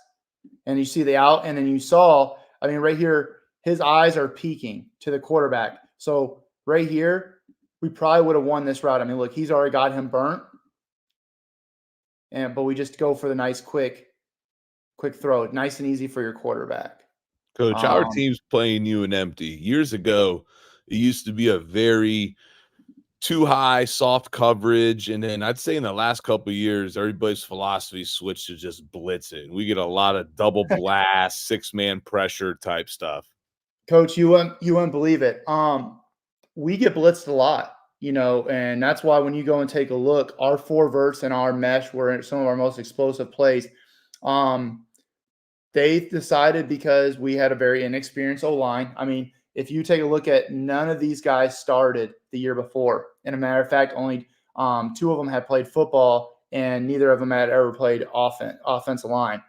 B: And you see the out, and then you saw, right here, his eyes are peeking to the quarterback. So right here, we probably would have won this route. Look, he's already got him burnt. But we just go for the nice quick throw. Nice and easy for your quarterback.
A: Coach, our team's playing you an empty. Years ago, it used to be a very too high, soft coverage. And then I'd say in the last couple of years, everybody's philosophy switched to just blitzing. We get a lot of double blast, 6-man pressure type stuff.
B: Coach, you wouldn't believe it. We get blitzed a lot, and that's why when you go and take a look, our 4 verts and our mesh were some of our most explosive plays. They decided, because we had a very inexperienced O-line. If you take a look at, none of these guys started the year before. And a matter of fact, only 2 of them had played football, and neither of them had ever played offensive line.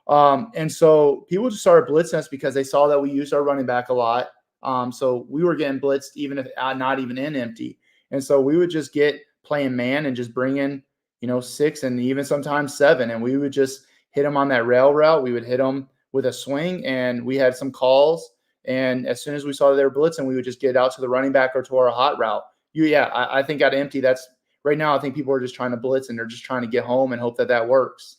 B: And so people just started blitzing us because they saw that we used our running back a lot. So we were getting blitzed even if not even in empty. And so we would just get playing man and just bring in, 6 and even sometimes 7. And we would just hit them on that rail route. We would hit them with a swing, and we had some calls. And as soon as we saw that they were blitzing, we would just get out to the running back or to our hot route. I think at empty, that's right now, I think people are just trying to blitz, and they're just trying to get home and hope that works.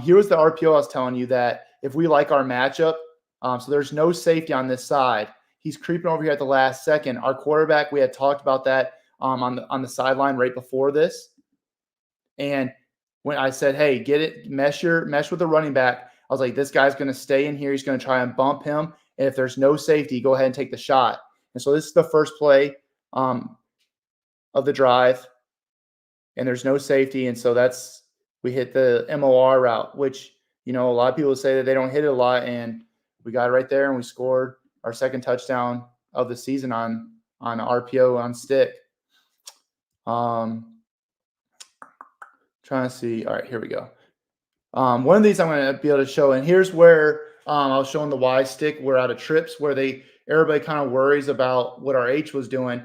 B: Here was the RPO I was telling you, that if we like our matchup, so there's no safety on this side. He's creeping over here at the last second. Our quarterback, we had talked about that on the sideline right before this. And when I said, hey, get it, mesh with the running back, I was like, this guy's going to stay in here. He's going to try and bump him. And if there's no safety, go ahead and take the shot. And so this is the first play of the drive, and there's no safety. And so we hit the MOR route, which, a lot of people say that they don't hit it a lot. And we got it right there, and we scored our second touchdown of the season on RPO on stick. Trying to see. All right, here we go. One of these I'm going to be able to show, and here's where I was showing the Y stick. We're out of trips, where everybody kind of worries about what our H was doing.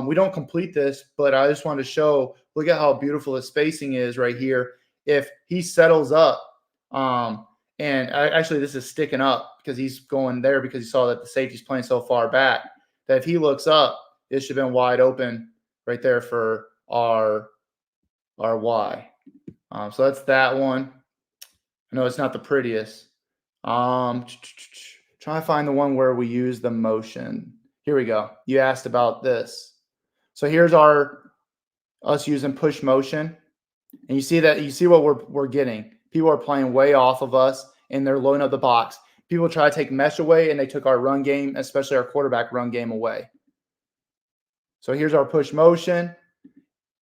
B: We don't complete this, but I just wanted to show, look at how beautiful the spacing is right here. If he settles up, and actually this is sticking up because he's going there because he saw that the safety's playing so far back, that if he looks up, it should have been wide open right there for our Y. So that's that one. I know it's not the prettiest. Trying to find the one where we use the motion. Here we go. You asked about this. So here's us using push motion. And you see what we're getting. People are playing way off of us, and they're loading up the box. People try to take mesh away, and they took our run game, especially our quarterback run game, away. So here's our push motion.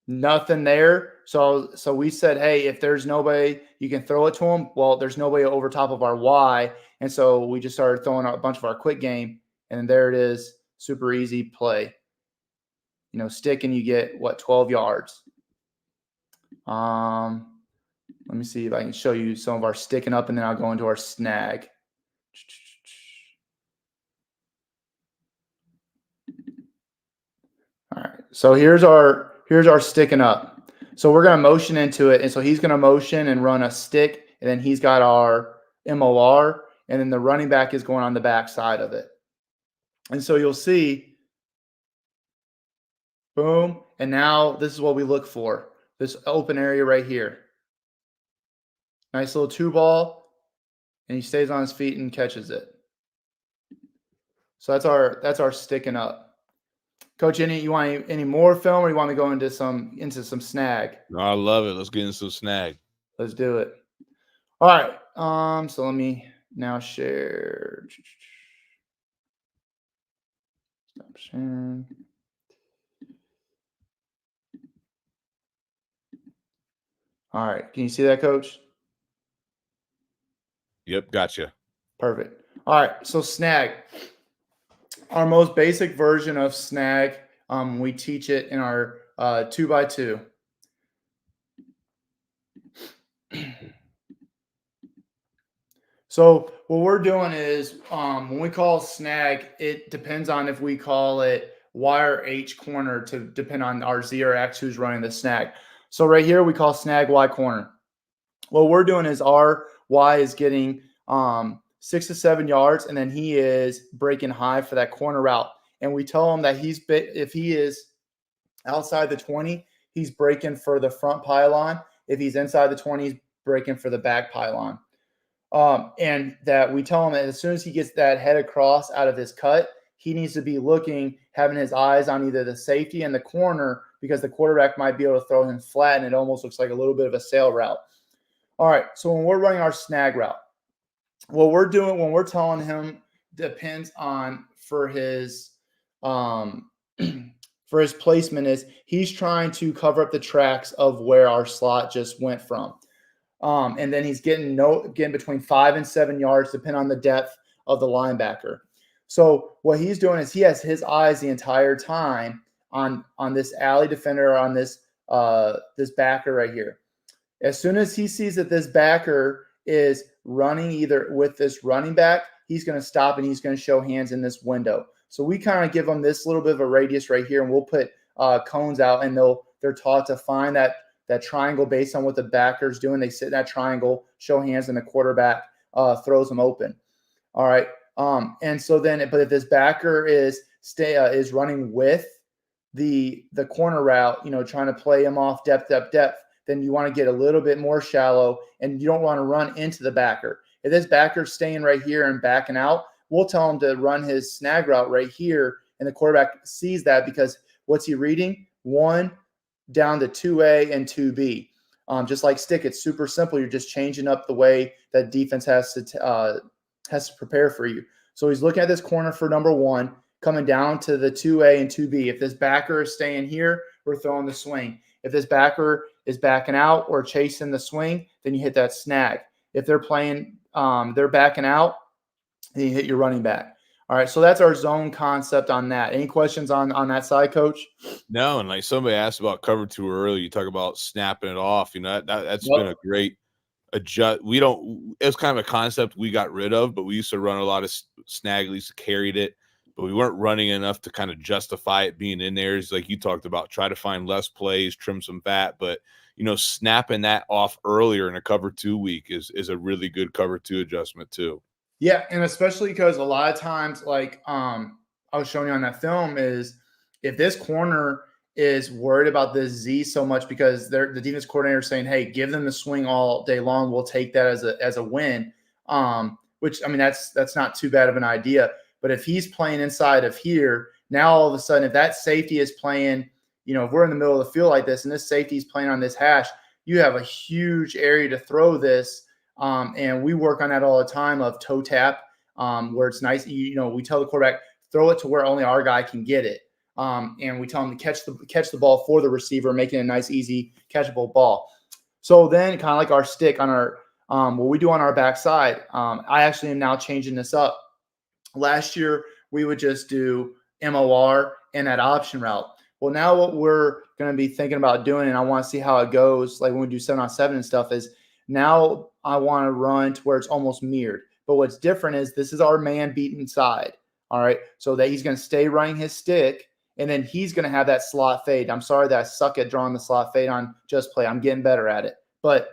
B: Nothing there. So we said, hey, if there's nobody, you can throw it to them. Well, there's nobody over top of our Y. And so we just started throwing out a bunch of our quick game, and there it is. Super easy play. stick and you get 12 yards. Let me see if I can show you some of our sticking up, and then I'll go into our snag. All right. So here's our sticking up. So we're going to motion into it. And so he's going to motion and run a stick. And then he's got our MOR. And then the running back is going on the back side of it. And so you'll see, boom. And now this is what we look for. This open area right here. Nice little 2-ball. And he stays on his feet and catches it. So that's our sticking up. Coach, you want any more film, or you want me to go into some snag?
A: No, I love it. Let's get into some snag.
B: Let's do it. All right. So let me now share. Stop sharing. All right. Can you see that, Coach?
A: Yep, gotcha.
B: Perfect. All right. So snag. Our most basic version of snag. We teach it in our 2x2. So what we're doing is when we call snag, it depends on if we call it Y or H corner to depend on our Z or X who's running the snag. So right here we call snag Y corner. What we're doing is our Y is getting 6 to 7 yards, and then he is breaking high for that corner route. And we tell him that if he is outside the 20, he's breaking for the front pylon. If he's inside the 20, he's breaking for the back pylon. And that we tell him that as soon as he gets that head across out of his cut, he needs to be looking, having his eyes on either the safety and the corner, because the quarterback might be able to throw him flat, and it almost looks like a little bit of a sail route. All right, so when we're running our snag route, what we're doing when we're telling him depends on for his placement is he's trying to cover up the tracks of where our slot just went from. And then he's getting between 5 and 7 yards, depending on the depth of the linebacker. So what he's doing is he has his eyes the entire time on this alley defender, on this backer right here. As soon as he sees that this backer is running either with this running back, he's going to stop and he's going to show hands in this window. So we kind of give them this little bit of a radius right here, and we'll put cones out, and they're taught to find that triangle based on what the backer's doing. They sit in that triangle, show hands, and the quarterback throws them open. All right. And so then, but if this backer is running with the corner route, trying to play him off depth, then you want to get a little bit more shallow, and you don't want to run into the backer. If this backer's staying right here and backing out, we'll tell him to run his snag route right here, and the quarterback sees that because what's he reading? 1 down to 2A and 2B. Just like stick, it's super simple. You're just changing up the way that defense has to prepare for you. So he's looking at this corner for number 1, coming down to the 2A and 2B. If this backer is staying here, we're throwing the swing. If this backer is backing out or chasing the swing, then you hit that snag. If they're playing, they're backing out, then you hit your running back. All right, so that's our zone concept on that. Any questions on that side, Coach?
A: No, and like somebody asked about cover 2 earlier, you talk about snapping it off. That's been a great adjust. It's kind of a concept we got rid of, but we used to run a lot of snag, at least carried it, but we weren't running enough to kind of justify it being in there. It's like you talked about, try to find less plays, trim some fat, but snapping that off earlier in a cover 2 week is a really good cover 2 adjustment too.
B: Yeah, and especially because a lot of times, like I was showing you on that film, is if this corner is worried about this Z so much because the defense coordinator is saying, "Hey, give them the swing all day long. We'll take that as a win." Which, I mean, that's not too bad of an idea. But if he's playing inside of here, now all of a sudden, if that safety is playing, if we're in the middle of the field like this and this safety is playing on this hash, you have a huge area to throw this. And we work on that all the time of toe tap, where it's nice. We tell the quarterback, throw it to where only our guy can get it. And we tell him to catch the ball for the receiver, making a nice, easy catchable ball. So then kind of like our stick on our, what we do on our backside, I actually am now changing this up. Last year, we would just do MOR and that option route. Well, now what we're going to be thinking about doing, and I want to see how it goes, like when we do 7-on-7 and stuff, is now I want to run to where it's almost mirrored. But what's different is this is our man beaten side. All right. So that he's going to stay running his stick, and then he's going to have that slot fade. I'm sorry that I suck at drawing the slot fade on Just Play. I'm getting better at it. But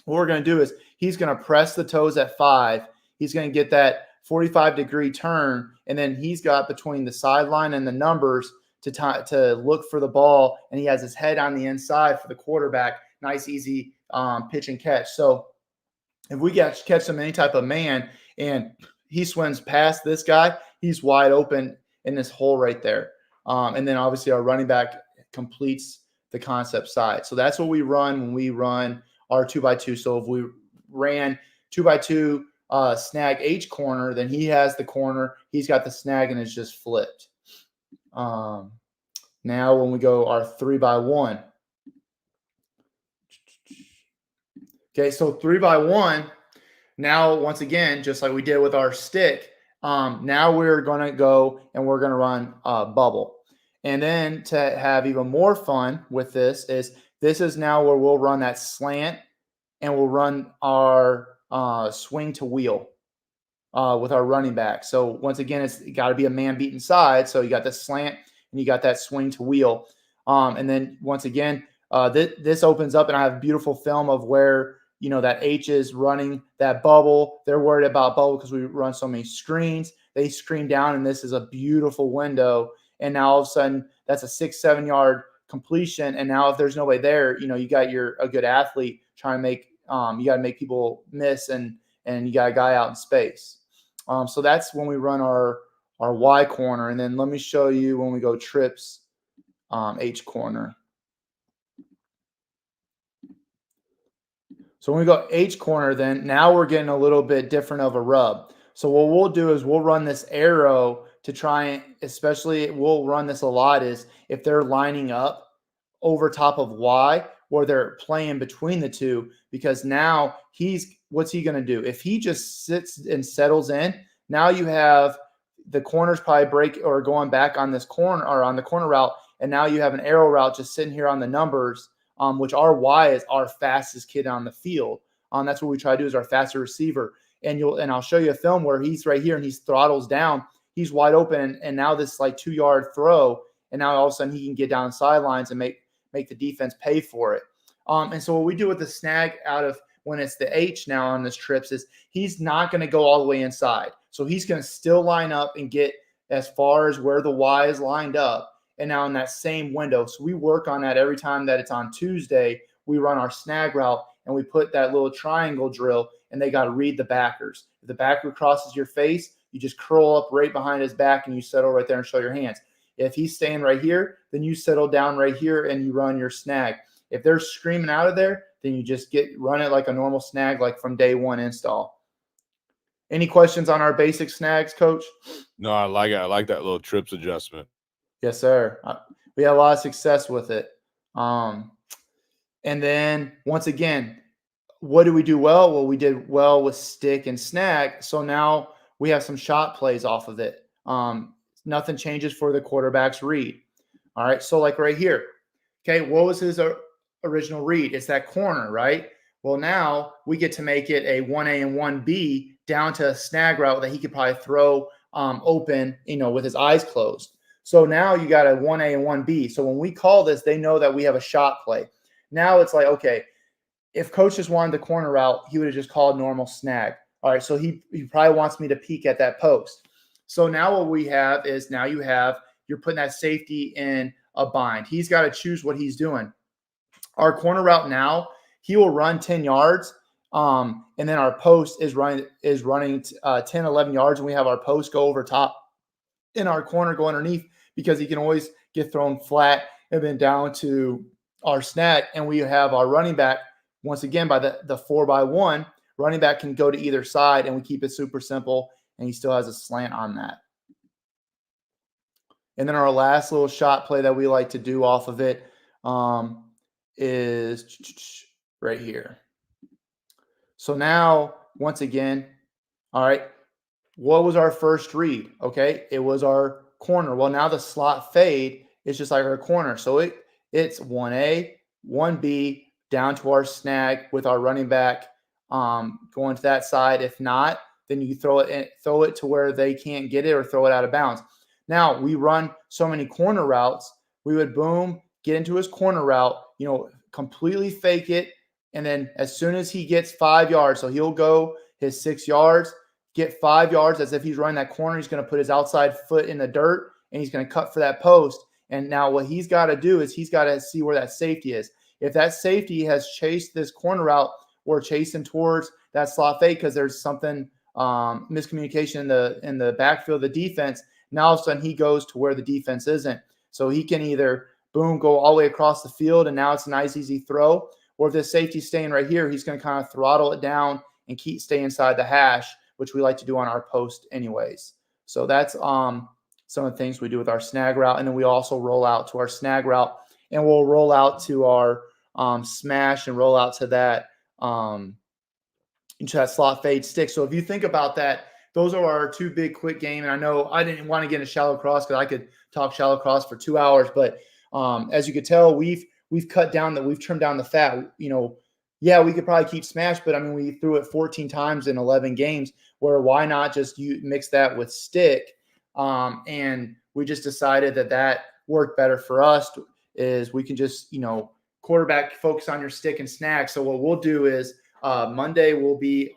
B: what we're going to do is he's going to press the toes at 5. He's going to get that 45-degree turn, and then he's got between the sideline and the numbers to look for the ball, and he has his head on the inside for the quarterback. Nice, easy pitch and catch. So if we catch him any type of man and he swims past this guy, he's wide open in this hole right there. And then obviously our running back completes the concept side. So that's what we run when we run our 2x2. So if we ran 2x2 snag H corner, then he has the corner, he's got the snag, and it's just flipped. Now when we go our 3x1. Okay, so 3x1. Now, once again, just like we did with our stick, now we're going to go and we're going to run bubble. And then to have even more fun with this is now where we'll run that slant, and we'll run our swing to wheel with our running back. So once again, it's got to be a man beaten side. So you got the slant and you got that swing to wheel. And then once again, this opens up, and I have beautiful film of where, that H is running that bubble. They're worried about bubble because we run so many screens. They screen down, and this is a beautiful window. And now all of a sudden, that's a 6-7 yard completion. And now if there's nobody there, you got a good athlete trying to make, you got to make people miss, and you got a guy out in space. So that's when we run our Y corner. And then let me show you when we go trips H corner. So when we go H corner, then now we're getting a little bit different of a rub. So what we'll do is we'll run this arrow to try and, especially we'll run this a lot, is if they're lining up over top of Y, or they're playing between the two, because now what's he going to do? If he just sits and settles in, now you have the corners probably break or going back on this corner or on the corner route, and now you have an arrow route just sitting here on the numbers. Which our Y is our fastest kid on the field. That's what we try to do, is our faster receiver. And I'll show you a film where he's right here and he's throttles down. He's wide open, and now this like 2-yard throw, and now all of a sudden he can get down the sidelines and make the defense pay for it. And so what we do with the snag out of when it's the H now on this trips is he's not going to go all the way inside. So he's going to still line up and get as far as where the Y is lined up. And now in that same window. So we work on that every time that it's on Tuesday. We run our snag route, and we put that little triangle drill, and they got to read the backers. If the backer crosses your face, you just curl up right behind his back and you settle right there and show your hands. If he's staying right here, then you settle down right here and you run your snag. If they're screaming out of there, then you just run it like a normal snag, like from day one install. Any questions on our basic snags, Coach?
A: No, I like it. I like that little trips adjustment.
B: Yes, sir. We had a lot of success with it. And then once again, what do we do well? Well, we did well with stick and snag. So now we have some shot plays off of it. Nothing changes for the quarterback's read. All right. So like right here. Okay. What was his original read? It's that corner, right? Well, now we get to make it a 1A and 1B down to a snag route that he could probably throw open, with his eyes closed. So now you got a 1A and 1B. So when we call this, they know that we have a shot play. Now it's like, okay, if coach just wanted the corner route, he would have just called normal snag. All right, so he probably wants me to peek at that post. So now what we have is you're putting that safety in a bind. He's got to choose what he's doing. Our corner route now, he will run 10 yards, and then our post is running 10, 11 yards, and we have our post go over top and our corner go underneath, because he can always get thrown flat and then down to our snag. And we have our running back, once again, by the 4x1, running back can go to either side, and we keep it super simple, and he still has a slant on that. And then our last little shot play that we like to do off of it is right here. So now, once again, all right, what was our first read? Okay, it was our corner. Well, now the slot fade it's just like our corner. So it's 1A, 1B down to our snag with our running back going to that side. If not, then you throw it to where they can't get it or throw it out of bounds. Now we run so many corner routes, we would boom, get into his corner route, completely fake it. And then as soon as he gets 5 yards, so he'll go his 6 yards, get 5 yards as if he's running that corner. He's going to put his outside foot in the dirt and he's going to cut for that post. And now what he's got to do is he's got to see where that safety is. If that safety has chased this corner route or chasing towards that slot fake because there's something miscommunication in the backfield of the defense, now all of a sudden he goes to where the defense isn't. So he can either boom, go all the way across the field, and now it's a nice, easy throw. Or if the safety's staying right here, he's going to kind of throttle it down and stay inside the hash, which we like to do on our post anyways. So that's some of the things we do with our snag route. And then we also roll out to our snag route, and we'll roll out to our smash and roll out to that into that slot fade stick. So if you think about that, those are our two big quick game. And I know I didn't want to get into shallow cross because I could talk shallow cross for 2 hours, but as you could tell, we've cut down we've trimmed down the fat. Yeah, we could probably keep smash, but I mean, we threw it 14 times in 11 games. Where why not just mix that with stick? And we just decided that worked better for us. Is we can just quarterback focus on your stick and snag. So what we'll do is Monday will be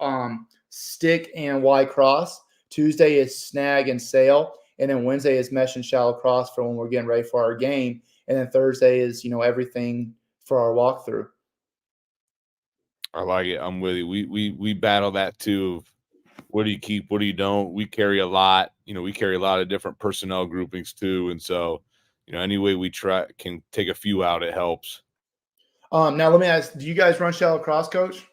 B: stick and Y cross. Tuesday is snag and sail. And then Wednesday is mesh and shallow cross for when we're getting ready for our game. And then Thursday is, everything for our walkthrough.
A: I like it. I'm with you. We battle that too. What do you keep? What do you don't? We carry a lot. We carry a lot of different personnel groupings too. And so, any way we can take a few out, it helps.
B: Now let me ask, do you guys run shallow cross, coach?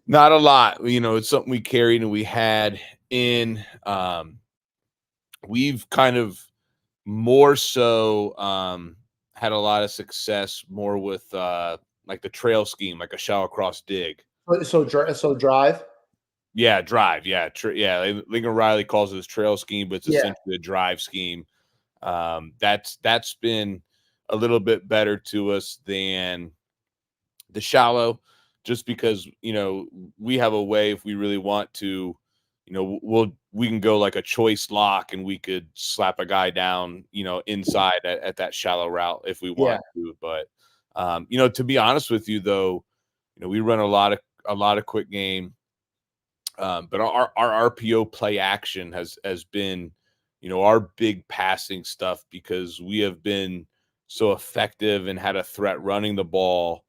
A: Not a lot. It's something we carried and we had in we've kind of more so had a lot of success more with like the trail scheme, like a shallow cross dig.
B: So drive.
A: Yeah, drive. Yeah, Lincoln Riley calls it his trail scheme, but it's
B: Yeah.
A: essentially a drive scheme. That's been a little bit better to us than the shallow, just because we have a way if we really want to, we can go like a choice lock and we could slap a guy down, inside at that shallow route if we want to. But to be honest with you though, we run a lot of quick game. But our RPO play action has been, our big passing stuff because we have been so effective and had a threat running the ball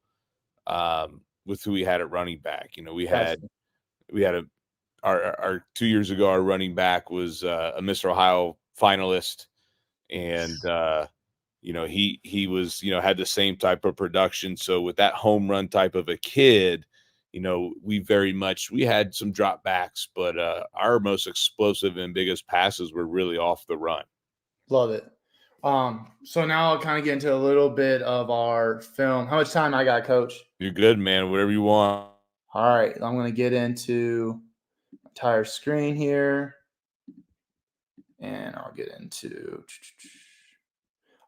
A: with who we had at running back. We had our 2 years ago, our running back was a Mr. Ohio finalist, and he was had the same type of production. So with that home run type of a kid, we had some drop backs, but our most explosive and biggest passes were really off the run.
B: Love it. So now I'll kind of get into a little bit of our film. How much time I got, coach?
A: You're good, man. Whatever you want.
B: All right. I'm going to get into entire screen here. And I'll get into.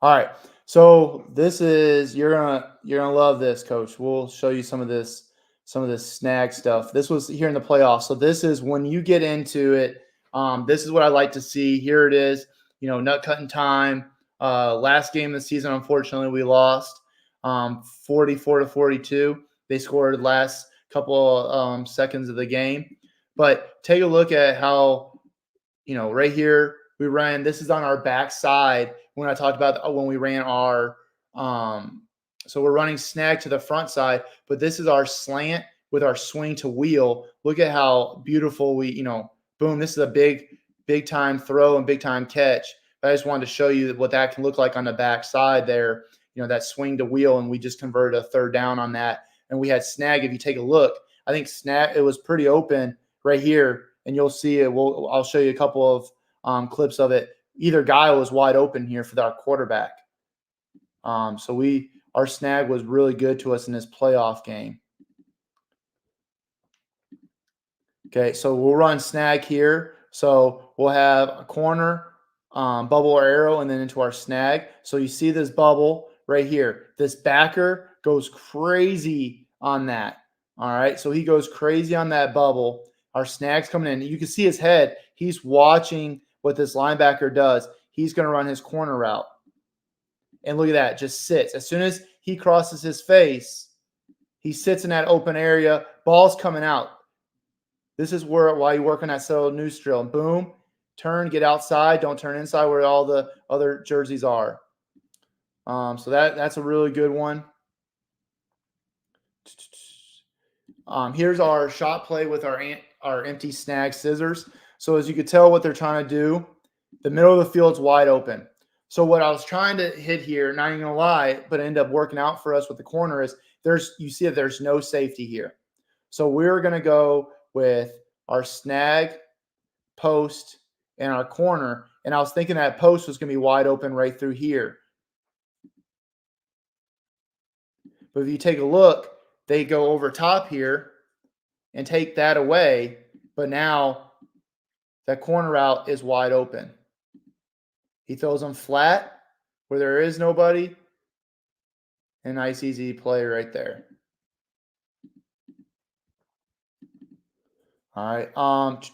B: All right. So this is you're gonna love this, coach. We'll show you some of this snag stuff. This was here in the playoffs. So this is when you get into it. This is what I like to see. Here it is. Nut cutting time. Last game of the season, unfortunately, we lost 44-42. They scored last couple seconds of the game. But take a look at how, right here we ran. This is on our back side when I talked about when we ran our so we're running snag to the front side, but this is our slant with our swing to wheel. Look at how beautiful boom, this is a big time throw and big time catch. I just wanted to show you what that can look like on the back side there, that swing to wheel, and we just converted a third down on that. And we had snag. If you take a look, I think snag, it was pretty open right here, and you'll see it. I'll show you a couple of clips of it. Either guy was wide open here for our quarterback. So our snag was really good to us in this playoff game. Okay, so we'll run snag here. So we'll have a corner, bubble or arrow and then into our snag. So you see this bubble right here. This backer goes crazy on that. All right. So he goes crazy on that bubble. Our snag's coming in. You can see his head. He's watching what this linebacker does. He's going to run his corner route. And look at that. Just sits. As soon as he crosses his face, he sits in that open area. Ball's coming out. This is why you work on that subtle news drill. And boom, turn, get outside. Don't turn inside where all the other jerseys are. So that's a really good one. Here's our shot play with our empty snag scissors. So as you can tell what they're trying to do, the middle of the field's wide open. So what I was trying to hit here, not even gonna lie, but ended up working out for us with the corner is you see that there's no safety here. So we're gonna go with our snag, post, and our corner. And I was thinking that post was gonna be wide open right through here. But if you take a look, they go over top here and take that away. But now that corner route is wide open. He throws them flat where there is nobody. A nice, easy play right there. All right. Let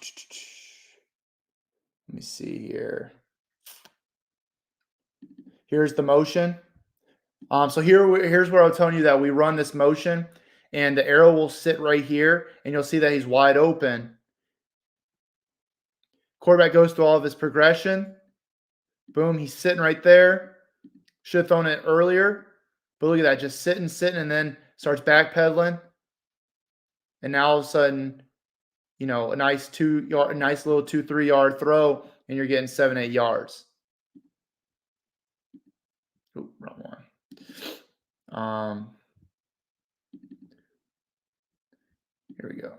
B: me see here. Here's the motion. So here's where I was telling you that we run this motion, and the arrow will sit right here, and you'll see that he's wide open. Quarterback goes through all of his progression. Boom, he's sitting right there. Should have thrown it earlier, but look at that, just sitting, and then starts backpedaling, and now all of a sudden, a nice 2-yard, nice little 2-3 yard throw, and you're getting 7-8 yards. Ooh, wrong one. Here we go.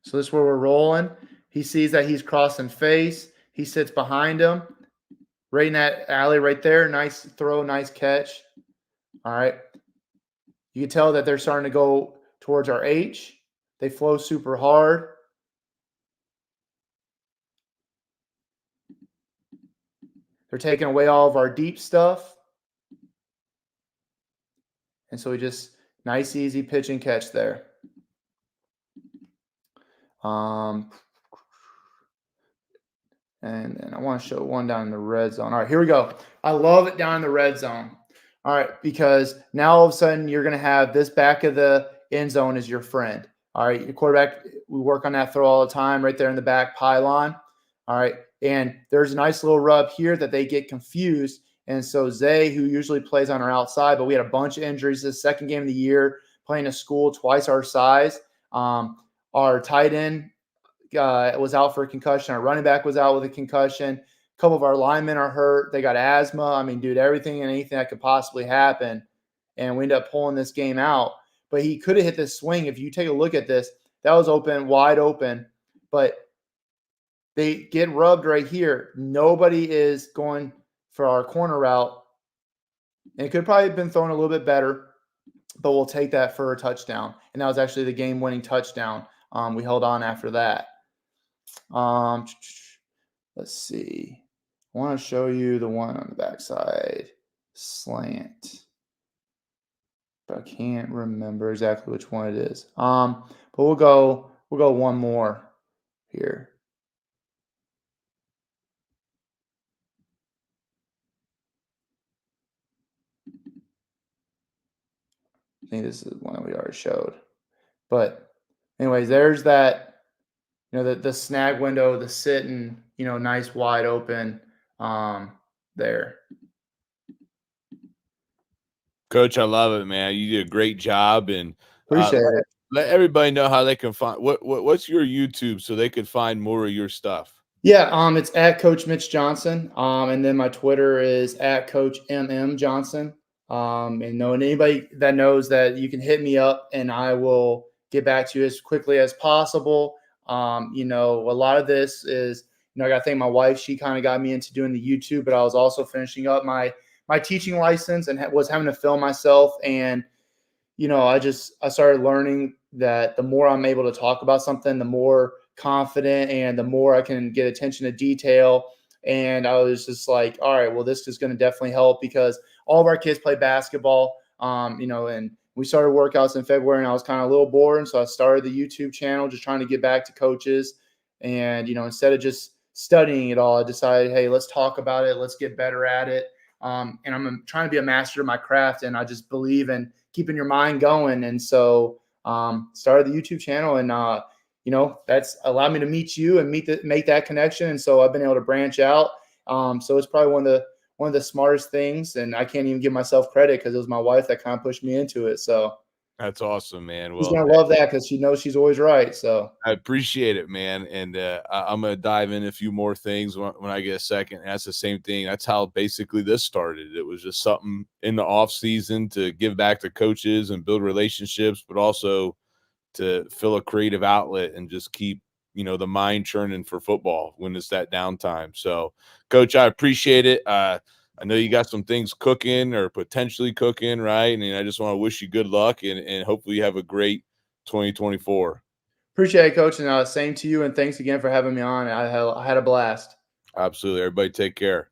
B: So this is where we're rolling. He sees that he's crossing face. He sits behind him, right in that alley right there. Nice throw, nice catch. All right. You can tell that they're starting to go towards our H. They flow super hard. They're taking away all of our deep stuff. And so we just nice, easy pitch and catch there. And then I want to show one down in the red zone. All right, here we go. I love it down in the red zone. All right, because now all of a sudden you're going to have this back of the end zone as your friend. All right, your quarterback, we work on that throw all the time right there in the back pylon. All right, and there's a nice little rub here that they get confused. And so Zay, who usually plays on our outside, but we had a bunch of injuries this second game of the year, playing a school twice our size. Our tight end was out for a concussion. Our running back was out with a concussion. A couple of our linemen are hurt. They got asthma. I mean, dude, everything and anything that could possibly happen. And we ended up pulling this game out. But he could have hit this swing. If you take a look at this, that was open, wide open. But they get rubbed right here. Nobody is going for our corner route. And it could probably have been thrown a little bit better, but we'll take that for a touchdown. And that was actually the game-winning touchdown. We held on after that. Let's see. I want to show you the one on the backside slant, but I can't remember exactly which one it is. But we'll go one more here. I think this is one that we already showed. But anyways, there's that. The snag window, the sitting, nice wide open there.
A: Coach, I love it, man. You did a great job, and
B: Appreciate it.
A: let everybody know how they can find what's your YouTube so they can find more of your stuff.
B: Yeah, it's at Coach Mitch Johnson. And then my Twitter is at Coach MM Johnson. And anybody that knows that you can hit me up and I will get back to you as quickly as possible. A lot of this is, I got to thank my wife. She kind of got me into doing the YouTube, but I was also finishing up my teaching license and was having to film myself. And, I started learning that the more I'm able to talk about something, the more confident and the more I can get attention to detail. And I was just like, all right, well, this is going to definitely help because all of our kids play basketball, and we started workouts in February and I was kind of a little bored. And so I started the YouTube channel, just trying to get back to coaches. And, instead of just studying it all, I decided, hey, let's talk about it. Let's get better at it. And I'm trying to be a master of my craft. And I just believe in keeping your mind going. And so started the YouTube channel, and that's allowed me to meet you and make that connection. And so I've been able to branch out. So it's probably one of the smartest things, and I can't even give myself credit because it was my wife that kind of pushed me into it. So
A: That's awesome, man.
B: she's
A: Well,
B: gonna love that because she knows she's always right. So
A: I appreciate it, man. And I'm going to dive in a few more things when I get a second. And that's the same thing. That's how basically this started. It was just something in the off season to give back to coaches and build relationships, but also to fill a creative outlet and just keep, the mind churning for football when it's that downtime. So, Coach, I appreciate it. I know you got some things cooking or potentially cooking, right? And I just want to wish you good luck and hopefully you have a great 2024.
B: appreciate it, Coach, and same to you. And thanks again for having me on. I had a blast.
A: Absolutely. Everybody take care.